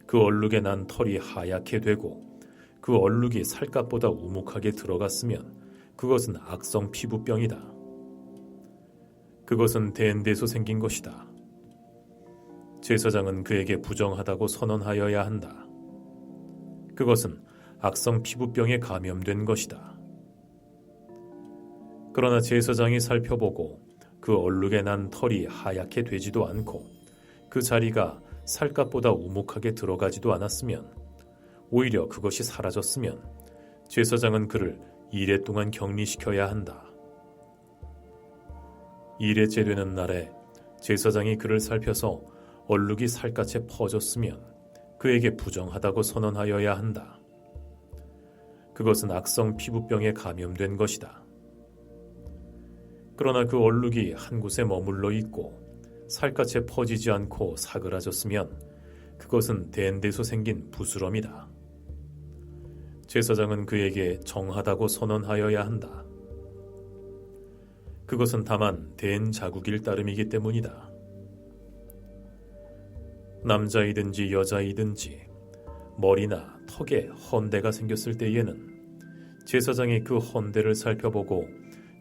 그 얼룩에 난 털이 하얗게 되고 그 얼룩이 살갗보다 우묵하게 들어갔으면 그것은 악성 피부병이다. 그것은 댄 데서 생긴 것이다. 제사장은 그에게 부정하다고 선언하여야 한다. 그것은 악성 피부병에 감염된 것이다. 그러나 제사장이 살펴보고 그 얼룩에 난 털이 하얗게 되지도 않고 그 자리가 살갗보다 우묵하게 들어가지도 않았으면, 오히려 그것이 사라졌으면 제사장은 그를 이레 동안 격리시켜야 한다. 이레째 되는 날에 제사장이 그를 살펴서 얼룩이 살갗에 퍼졌으면 그에게 부정하다고 선언하여야 한다. 그것은 악성 피부병에 감염된 것이다. 그러나 그 얼룩이 한 곳에 머물러 있고 살갗에 퍼지지 않고 사그라졌으면 그것은 댄 데서 생긴 부스럼이다. 제사장은 그에게 정하다고 선언하여야 한다. 그것은 다만 댄 자국일 따름이기 때문이다. 남자이든지 여자이든지 머리나 턱에 헌대가 생겼을 때에는 제사장이 그 헌대를 살펴보고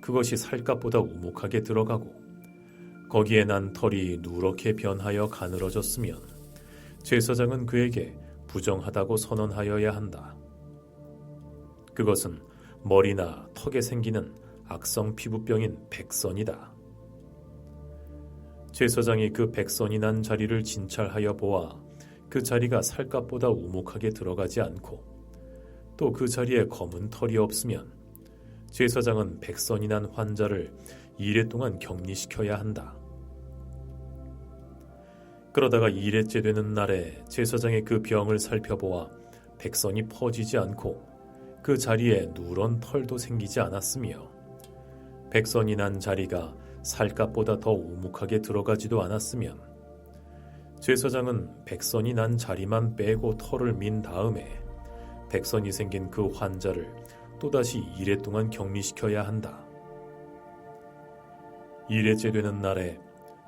그것이 살갗보다 우묵하게 들어가고 거기에 난 털이 누렇게 변하여 가늘어졌으면 제사장은 그에게 부정하다고 선언하여야 한다. 그것은 머리나 턱에 생기는 악성 피부병인 백선이다. 제사장이 그 백선이 난 자리를 진찰하여 보아 그 자리가 살갗보다 우묵하게 들어가지 않고 또 그 자리에 검은 털이 없으면 제사장은 백선이 난 환자를 이레 동안 격리시켜야 한다. 그러다가 이레째 되는 날에 제사장이 그 병을 살펴보아 백선이 퍼지지 않고 그 자리에 누런 털도 생기지 않았으며 백선이 난 자리가 살갗보다 더 우묵하게 들어가지도 않았으면 제사장은 백선이 난 자리만 빼고 털을 민 다음에 백선이 생긴 그 환자를 또다시 이레 동안 격리시켜야 한다. 이레째 되는 날에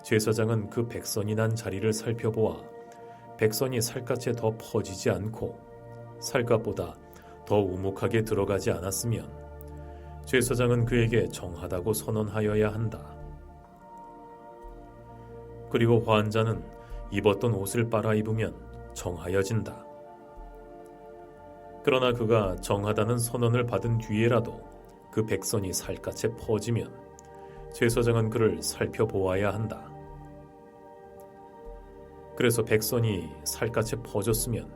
제사장은 그 백선이 난 자리를 살펴보아 백선이 살갗에 더 퍼지지 않고 살갗보다 더 우묵하게 들어가지 않았으면 제사장은 그에게 정하다고 선언하여야 한다. 그리고 환자는 입었던 옷을 빨아입으면 정하여진다. 그러나 그가 정하다는 선언을 받은 뒤에라도 그 백선이 살갗에 퍼지면 제사장은 그를 살펴보아야 한다. 그래서 백선이 살갗에 퍼졌으면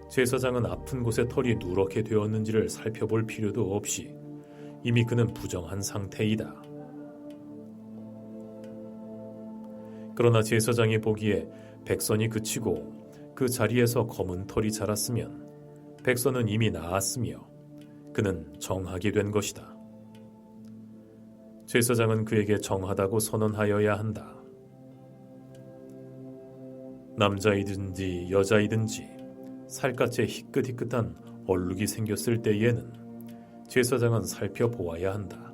제사장은 아픈 곳에 털이 누렇게 되었는지를 살펴볼 필요도 없이 이미 그는 부정한 상태이다. 그러나 제사장이 보기에 백선이 그치고 그 자리에서 검은 털이 자랐으면 백선은 이미 나았으며 그는 정하게 된 것이다. 제사장은 그에게 정하다고 선언하여야 한다. 남자이든지 여자이든지 살갗에 희끗희끗한 얼룩이 생겼을 때에는 제사장은 살펴보아야 한다.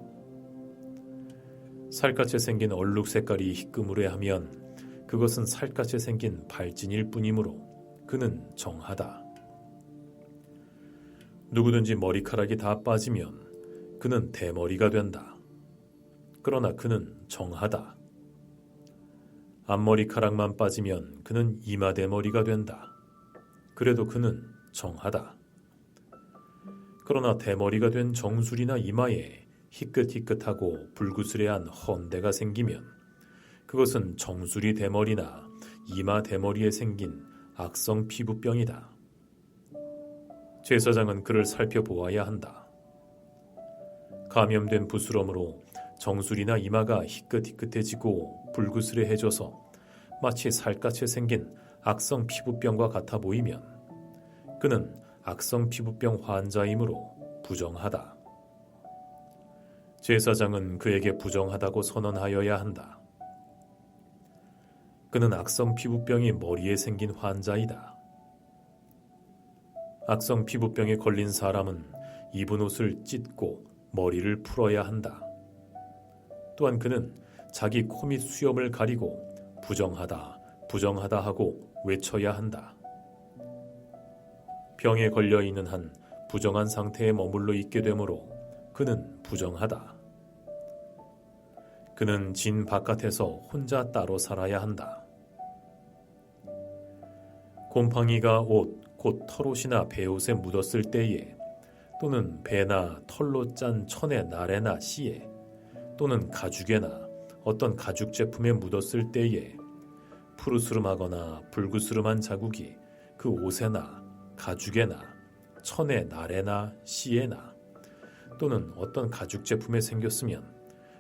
살갗에 생긴 얼룩 색깔이 희끄무레하면 그것은 살갗에 생긴 발진일 뿐이므로 그는 정하다. 누구든지 머리카락이 다 빠지면 그는 대머리가 된다. 그러나 그는 정하다. 앞머리카락만 빠지면 그는 이마대머리가 된다. 그래도 그는 정하다. 그러나 대머리가 된 정수리나 이마에 희끗희끗하고 불구스레한 헌대가 생기면 그것은 정수리 대머리나 이마 대머리에 생긴 악성 피부병이다. 제사장은 그를 살펴보아야 한다. 감염된 부스럼으로 정수리나 이마가 희끗희끗해지고 불구스레해져서 마치 살갗에 생긴 악성 피부병과 같아 보이면 그는 악성 피부병 환자이므로 부정하다. 제사장은 그에게 부정하다고 선언하여야 한다. 그는 악성 피부병이 머리에 생긴 환자이다. 악성 피부병에 걸린 사람은 입은 옷을 찢고 머리를 풀어야 한다. 또한 그는 자기 코 및 수염을 가리고 부정하다, 부정하다 하고 외쳐야 한다. 병에 걸려 있는 한 부정한 상태에 머물러 있게 되므로 그는 부정하다. 그는 진 바깥에서 혼자 따로 살아야 한다. 곰팡이가 옷, 곧 털옷이나 베옷에 묻었을 때에, 또는 배나 털로 짠 천의 나래나 씨에, 또는 가죽에나 어떤 가죽 제품에 묻었을 때에 푸르스름하거나 불그스름한 자국이 그 옷에나 가죽에나 천의 나래나 씨에나 또는 어떤 가죽 제품에 생겼으면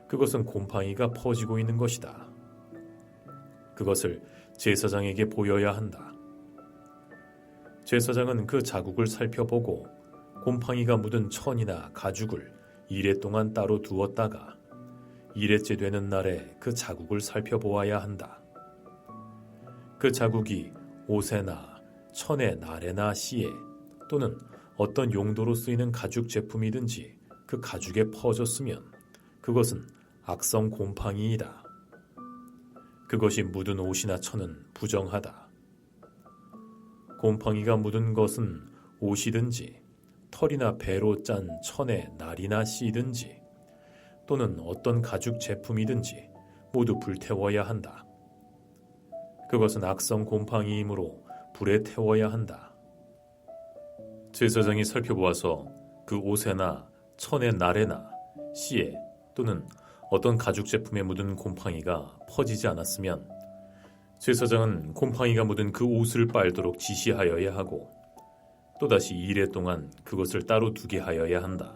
그것은 곰팡이가 퍼지고 있는 것이다. 그것을 제사장에게 보여야 한다. 제사장은 그 자국을 살펴보고 곰팡이가 묻은 천이나 가죽을 이레 동안 따로 두었다가 이레째 되는 날에 그 자국을 살펴보아야 한다. 그 자국이 옷에나 천의 나래나 씨에 또는 어떤 용도로 쓰이는 가죽 제품이든지 그 가죽에 퍼졌으면 그것은 악성 곰팡이이다. 그것이 묻은 옷이나 천은 부정하다. 곰팡이가 묻은 것은 옷이든지 털이나 배로 짠 천의 날이나 씨든지 또는 어떤 가죽 제품이든지 모두 불태워야 한다. 그것은 악성 곰팡이이므로 불에 태워야 한다. 제사장이 살펴보아서 그 옷에나 천의 날에나 씨에 또는 어떤 가죽 제품에 묻은 곰팡이가 퍼지지 않았으면 제사장은 곰팡이가 묻은 그 옷을 빨도록 지시하여야 하고 또다시 2일 동안 그것을 따로 두게 하여야 한다.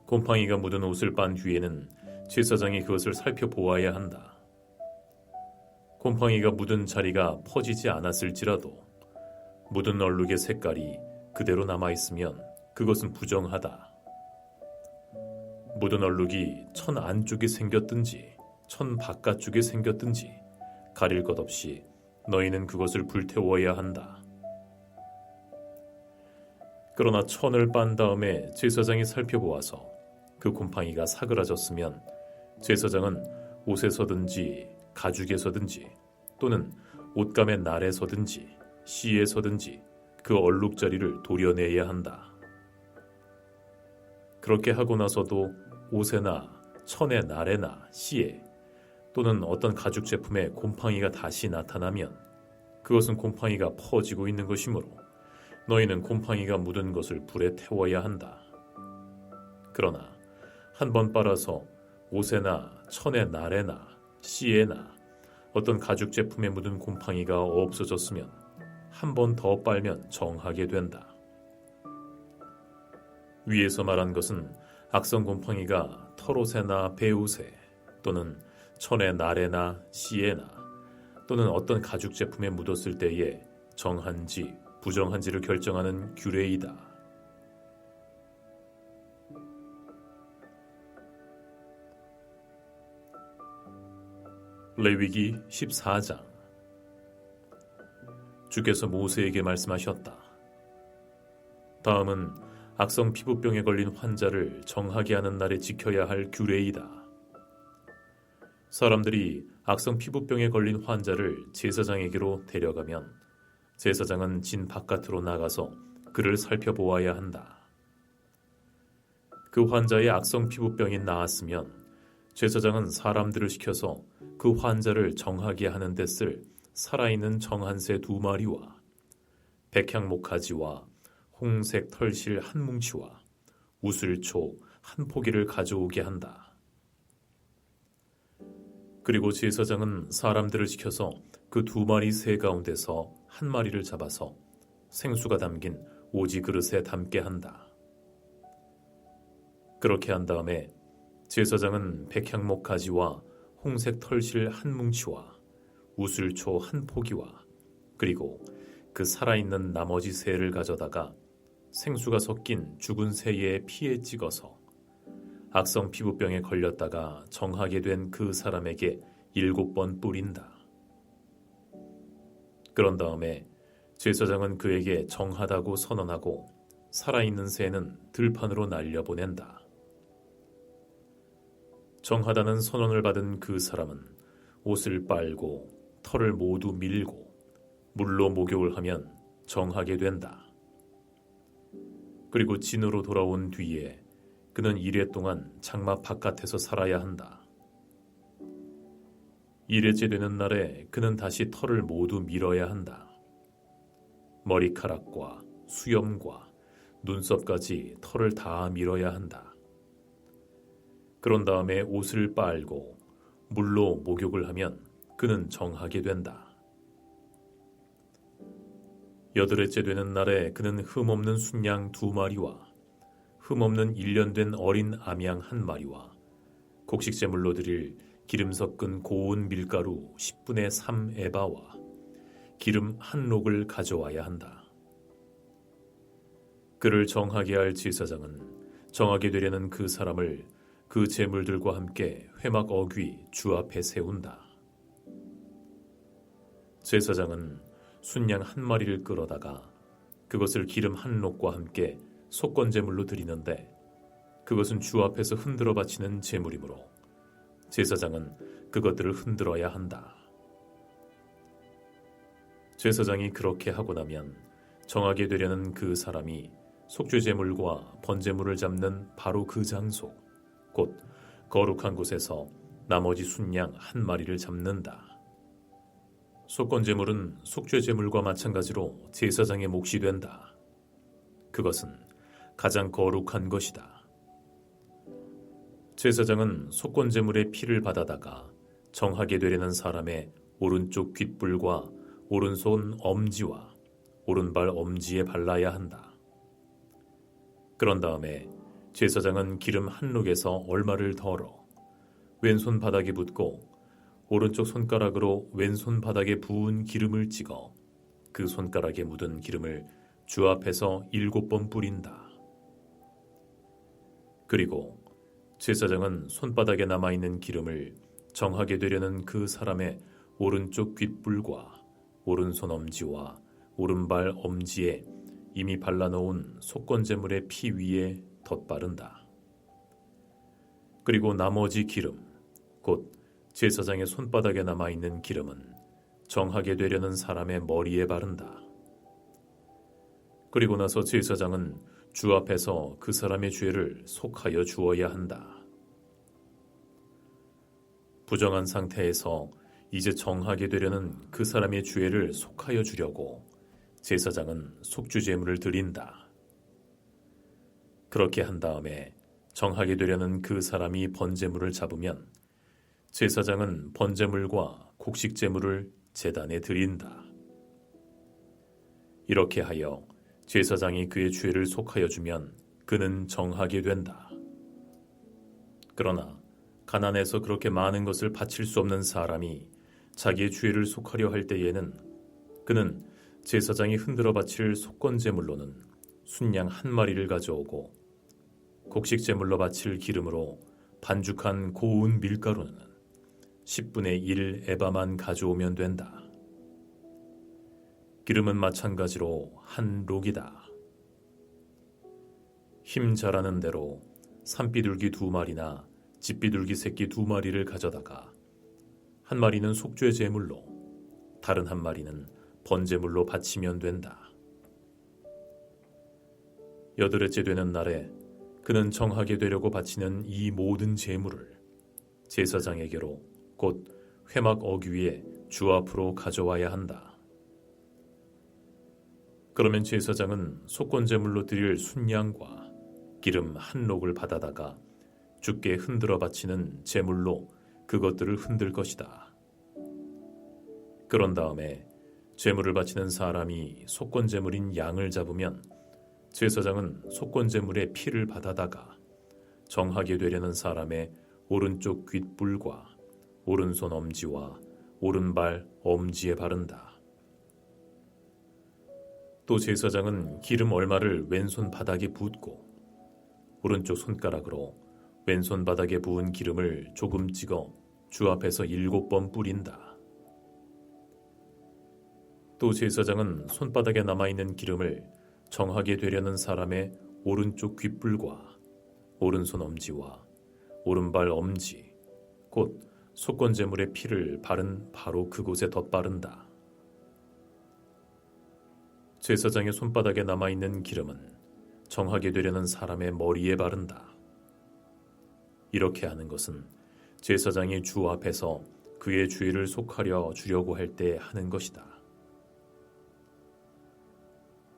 곰팡이가 묻은 옷을 빤 뒤에는 제사장이 그것을 살펴보아야 한다. 곰팡이가 묻은 자리가 퍼지지 않았을지라도 묻은 얼룩의 색깔이 그대로 남아있으면 그것은 부정하다. 묻은 얼룩이 천 안쪽에 생겼든지 천 바깥쪽에 생겼든지 가릴 것 없이 너희는 그것을 불태워야 한다. 그러나 천을 빤 다음에 제사장이 살펴보아서 그 곰팡이가 사그라졌으면 제사장은 옷에서든지 가죽에서든지 또는 옷감의 날에서든지 씨에서든지 그 얼룩자리를 도려내야 한다. 그렇게 하고 나서도 옷에나 천의 날에나 씨에 또는 어떤 가죽 제품에 곰팡이가 다시 나타나면 그것은 곰팡이가 퍼지고 있는 것이므로 너희는 곰팡이가 묻은 것을 불에 태워야 한다. 그러나 한 번 빨아서 옷에나 천의 날에나 씨에나 어떤 가죽 제품에 묻은 곰팡이가 없어졌으면 한 번 더 빨면 정하게 된다. 위에서 말한 것은 악성 곰팡이가 털옷에나 배옷에 또는 천의 날에나 씨에나 또는 어떤 가죽 제품에 묻었을 때에 정한지 부정한지를 결정하는 규례이다. 레위기 14장. 주께서 모세에게 말씀하셨다. 다음은 악성 피부병에 걸린 환자를 정하게 하는 날에 지켜야 할 규례이다. 사람들이 악성 피부병에 걸린 환자를 제사장에게로 데려가면 제사장은 진 바깥으로 나가서 그를 살펴보아야 한다. 그 환자의 악성 피부병이 나았으면 제사장은 사람들을 시켜서 그 환자를 정하게 하는 데 쓸 살아있는 정한새 2마리와 백향목가지와 홍색 털실 한 뭉치와 우슬초 한 포기를 가져오게 한다. 그리고 제사장은 사람들을 시켜서 그 2마리 새 가운데서 한 마리를 잡아서 생수가 담긴 오지 그릇에 담게 한다. 그렇게 한 다음에 제사장은 백향목 가지와 홍색 털실 한 뭉치와 우슬초 한 포기와 그리고 그 살아있는 나머지 새를 가져다가 생수가 섞인 죽은 새의 피에 찍어서 악성 피부병에 걸렸다가 정하게 된 그 사람에게 7번 뿌린다. 그런 다음에 제사장은 그에게 정하다고 선언하고 살아있는 새는 들판으로 날려보낸다. 정하다는 선언을 받은 그 사람은 옷을 빨고 털을 모두 밀고 물로 목욕을 하면 정하게 된다. 그리고 진으로 돌아온 뒤에 그는 1회 동안 장막 바깥에서 살아야 한다. 일일째 되는 날에 그는 다시 털을 모두 밀어야 한다. 머리카락과 수염과 눈썹까지 털을 다 밀어야 한다. 그런 다음에 옷을 빨고 물로 목욕을 하면 그는 정하게 된다. 여덟째 되는 날에 그는 흠없는 순양 2마리와 흠없는 1년 된 어린 암양 1마리와 곡식제물로 드릴 기름 섞은 고운 밀가루 10분의 3 에바와 기름 1록을 가져와야 한다. 그를 정하게 할 제사장은 정하게 되려는 그 사람을 그 제물들과 함께 회막 어귀 주 앞에 세운다. 제사장은 순양 1마리를 끌어다가 그것을 기름 1록과 함께 속건제물로 드리는데 그것은 주 앞에서 흔들어 바치는 제물이므로 제사장은 그것들을 흔들어야 한다. 제사장이 그렇게 하고 나면 정하게 되려는 그 사람이 속죄제물과 번제물을 잡는 바로 그 장소 곧 거룩한 곳에서 나머지 순양 1마리를 잡는다. 속건제물은 속죄제물과 마찬가지로 제사장의 몫이 된다. 그것은 가장 거룩한 것이다. 제사장은 속건제물의 피를 받아다가 정하게 되려는 사람의 오른쪽 귓불과 오른손 엄지와 오른발 엄지에 발라야 한다. 그런 다음에 제사장은 기름 1록에서 얼마를 덜어 왼손 바닥에 붓고 오른쪽 손가락으로 왼손 바닥에 부은 기름을 찍어 그 손가락에 묻은 기름을 주 앞에서 7번 뿌린다. 그리고 제사장은 손바닥에 남아있는 기름을 정하게 되려는 그 사람의 오른쪽 귓불과 오른손 엄지와 오른발 엄지에 이미 발라놓은 속건제물의 피 위에 덧바른다. 그리고 나머지 기름, 곧 제사장의 손바닥에 남아있는 기름은 정하게 되려는 사람의 머리에 바른다. 그리고 나서 제사장은 주 앞에서 그 사람의 죄를 속하여 주어야 한다. 부정한 상태에서 이제 정하게 되려는 그 사람의 죄를 속하여 주려고 제사장은 속죄제물을 드린다. 그렇게 한 다음에 정하게 되려는 그 사람이 번제물을 잡으면 제사장은 번제물과 곡식제물을 제단에 드린다. 이렇게 하여 제사장이 그의 죄를 속하여 주면 그는 정하게 된다. 그러나 가난해서 그렇게 많은 것을 바칠 수 없는 사람이 자기의 죄를 속하려 할 때에는 그는 제사장이 흔들어 바칠 속건제물로는 순양 1마리를 가져오고 곡식제물로 바칠 기름으로 반죽한 고운 밀가루는 10분의 1 에바만 가져오면 된다. 기름은 마찬가지로 1록이다. 힘 잘하는 대로 산비둘기 2마리나 집비둘기 새끼 2마리를 가져다가 1마리는 속죄 제물로 다른 1마리는 번제물로 바치면 된다. 여덟째 되는 날에 그는 정하게 되려고 바치는 이 모든 제물을 제사장에게로 곧 회막 어귀에 주 앞으로 가져와야 한다. 그러면 제사장은 속건제물로 드릴 순양과 기름 1록을 받아다가 주께 흔들어 바치는 제물로 그것들을 흔들 것이다. 그런 다음에 제물을 바치는 사람이 속건제물인 양을 잡으면 제사장은 속건제물의 피를 받아다가 정하게 되려는 사람의 오른쪽 귓불과 오른손 엄지와 오른발 엄지에 바른다. 또 제사장은 기름 얼마를 왼손 바닥에 붓고 오른쪽 손가락으로 왼손 바닥에 부은 기름을 조금 찍어 주 앞에서 7번 뿌린다. 또 제사장은 손바닥에 남아있는 기름을 정하게 되려는 사람의 오른쪽 귓불과 오른손 엄지와 오른발 엄지 곧 속건제물의 피를 바른 바로 그곳에 덧바른다. 제사장의 손바닥에 남아있는 기름은 정하게 되려는 사람의 머리에 바른다. 이렇게 하는 것은 제사장이 주 앞에서 그의 죄를 속하려 주려고 할 때 하는 것이다.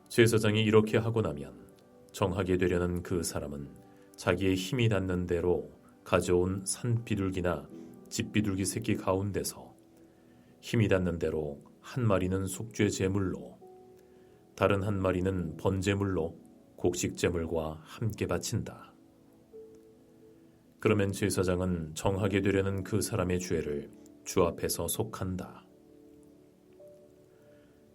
제사장이 이렇게 하고 나면 정하게 되려는 그 사람은 자기의 힘이 닿는 대로 가져온 산 비둘기나 집 비둘기 새끼 가운데서 힘이 닿는 대로 한 마리는 속죄 제물로, 다른 한 마리는 번제물로 곡식 제물과 함께 바친다. 그러면 제사장은 정하게 되려는 그 사람의 죄를 주 앞에서 속한다.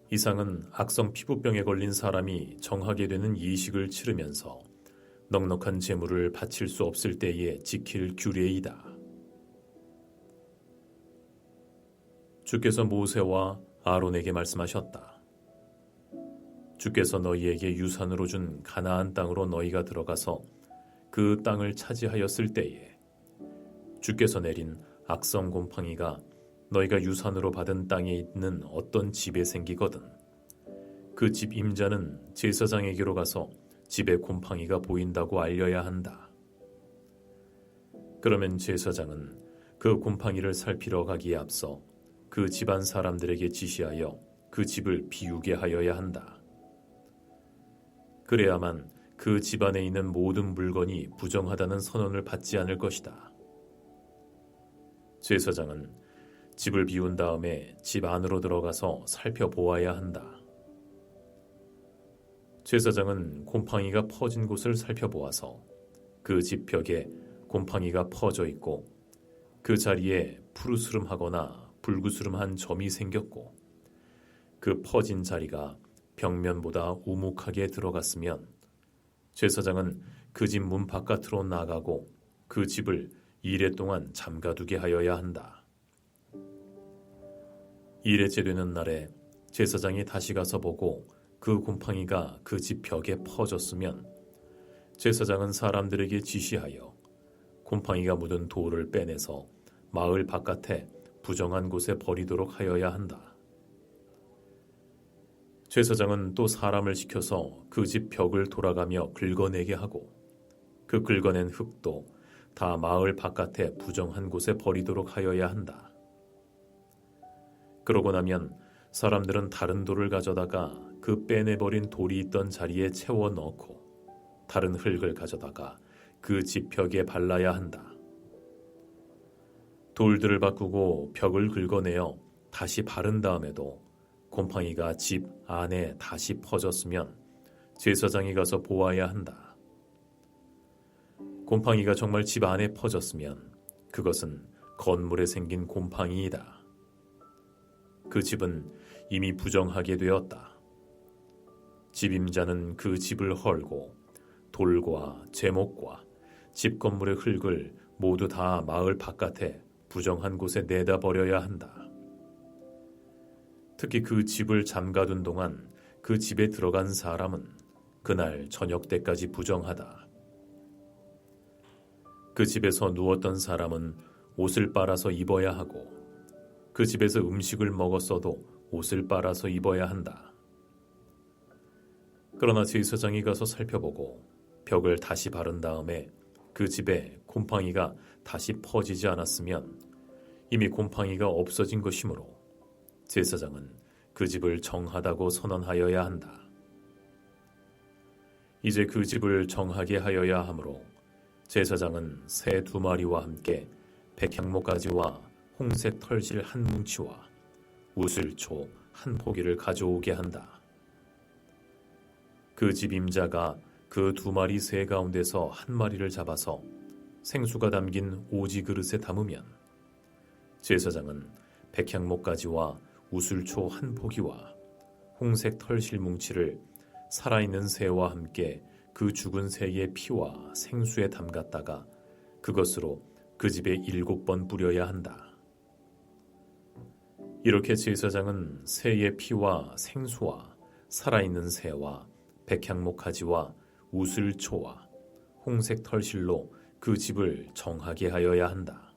이상은 악성 피부병에 걸린 사람이 정하게 되는 이식을 치르면서 넉넉한 제물을 바칠 수 없을 때에 지킬 규례이다. 주께서 모세와 아론에게 말씀하셨다. 주께서 너희에게 유산으로 준 가나안 땅으로 너희가 들어가서 그 땅을 차지하였을 때에 주께서 내린 악성 곰팡이가 너희가 유산으로 받은 땅에 있는 어떤 집에 생기거든 그 집 임자는 제사장에게로 가서 집에 곰팡이가 보인다고 알려야 한다. 그러면 제사장은 그 곰팡이를 살피러 가기에 앞서 그 집안 사람들에게 지시하여 그 집을 비우게 하여야 한다. 그래야만 그 집안에 있는 모든 물건이 부정하다는 선언을 받지 않을 것이다. 제사장은 집을 비운 다음에 집 안으로 들어가서 살펴보아야 한다. 제사장은 곰팡이가 퍼진 곳을 살펴보아서 그 집 벽에 곰팡이가 퍼져 있고 그 자리에 푸르스름하거나 불구스름한 점이 생겼고 그 퍼진 자리가 벽면보다 우묵하게 들어갔으면 제사장은 그 집 문 바깥으로 나가고 그 집을 이레 동안 잠가두게 하여야 한다. 이레째 되는 날에 제사장이 다시 가서 보고 그 곰팡이가 그 집 벽에 퍼졌으면 제사장은 사람들에게 지시하여 곰팡이가 묻은 돌을 빼내서 마을 바깥에 부정한 곳에 버리도록 하여야 한다. 제사장은 또 사람을 시켜서 그 집 벽을 돌아가며 긁어내게 하고 그 긁어낸 흙도 다 마을 바깥에 부정한 곳에 버리도록 하여야 한다. 그러고 나면 사람들은 다른 돌을 가져다가 그 빼내버린 돌이 있던 자리에 채워 넣고 다른 흙을 가져다가 그 집 벽에 발라야 한다. 돌들을 바꾸고 벽을 긁어내어 다시 바른 다음에도 곰팡이가 집 안에 다시 퍼졌으면 제사장이 가서 보아야 한다. 곰팡이가 정말 집 안에 퍼졌으면 그것은 건물에 생긴 곰팡이이다. 그 집은 이미 부정하게 되었다. 집임자는 그 집을 헐고 돌과 제목과 집 건물의 흙을 모두 다 마을 바깥에 부정한 곳에 내다 버려야 한다. 특히 그 집을 잠가둔 동안 그 집에 들어간 사람은 그날 저녁 때까지 부정하다. 그 집에서 누웠던 사람은 옷을 빨아서 입어야 하고 그 집에서 음식을 먹었어도 옷을 빨아서 입어야 한다. 그러나 제사장이 가서 살펴보고 벽을 다시 바른 다음에 그 집에 곰팡이가 다시 퍼지지 않았으면 이미 곰팡이가 없어진 것이므로 제사장은 그 집을 정하다고 선언하여야 한다. 이제 그 집을 정하게 하여야 하므로 제사장은 새 2마리와 함께 백향목가지와 홍색 털실 한 뭉치와 우슬초 한 포기를 가져오게 한다. 그 집 임자가 그 2마리 새 가운데서 한 마리를 잡아서 생수가 담긴 오지 그릇에 담으면 제사장은 백향목가지와 우슬초 한 포기와 홍색 털실 뭉치를 살아있는 새와 함께 그 죽은 새의 피와 생수에 담갔다가 그것으로 그 집에 7번 뿌려야 한다. 이렇게 제사장은 새의 피와 생수와 살아있는 새와 백향목가지와 우슬초와 홍색 털실로 그 집을 정하게 하여야 한다.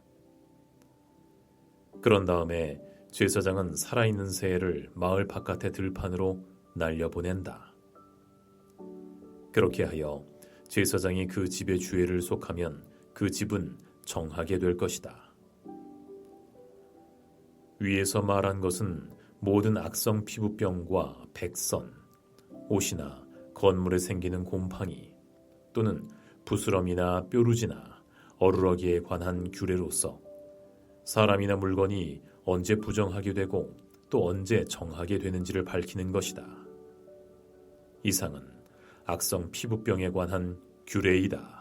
그런 다음에 제사장은 살아있는 새를 마을 바깥의 들판으로 날려보낸다. 그렇게 하여 제사장이 그 집의 주애를 속하면 그 집은 정하게 될 것이다. 위에서 말한 것은 모든 악성 피부병과 백선, 옷이나 건물에 생기는 곰팡이 또는 부스럼이나 뾰루지나 어루러기에 관한 규례로서 사람이나 물건이 언제 부정하게 되고 또 언제 정하게 되는지를 밝히는 것이다. 이상은 악성 피부병에 관한 규례이다.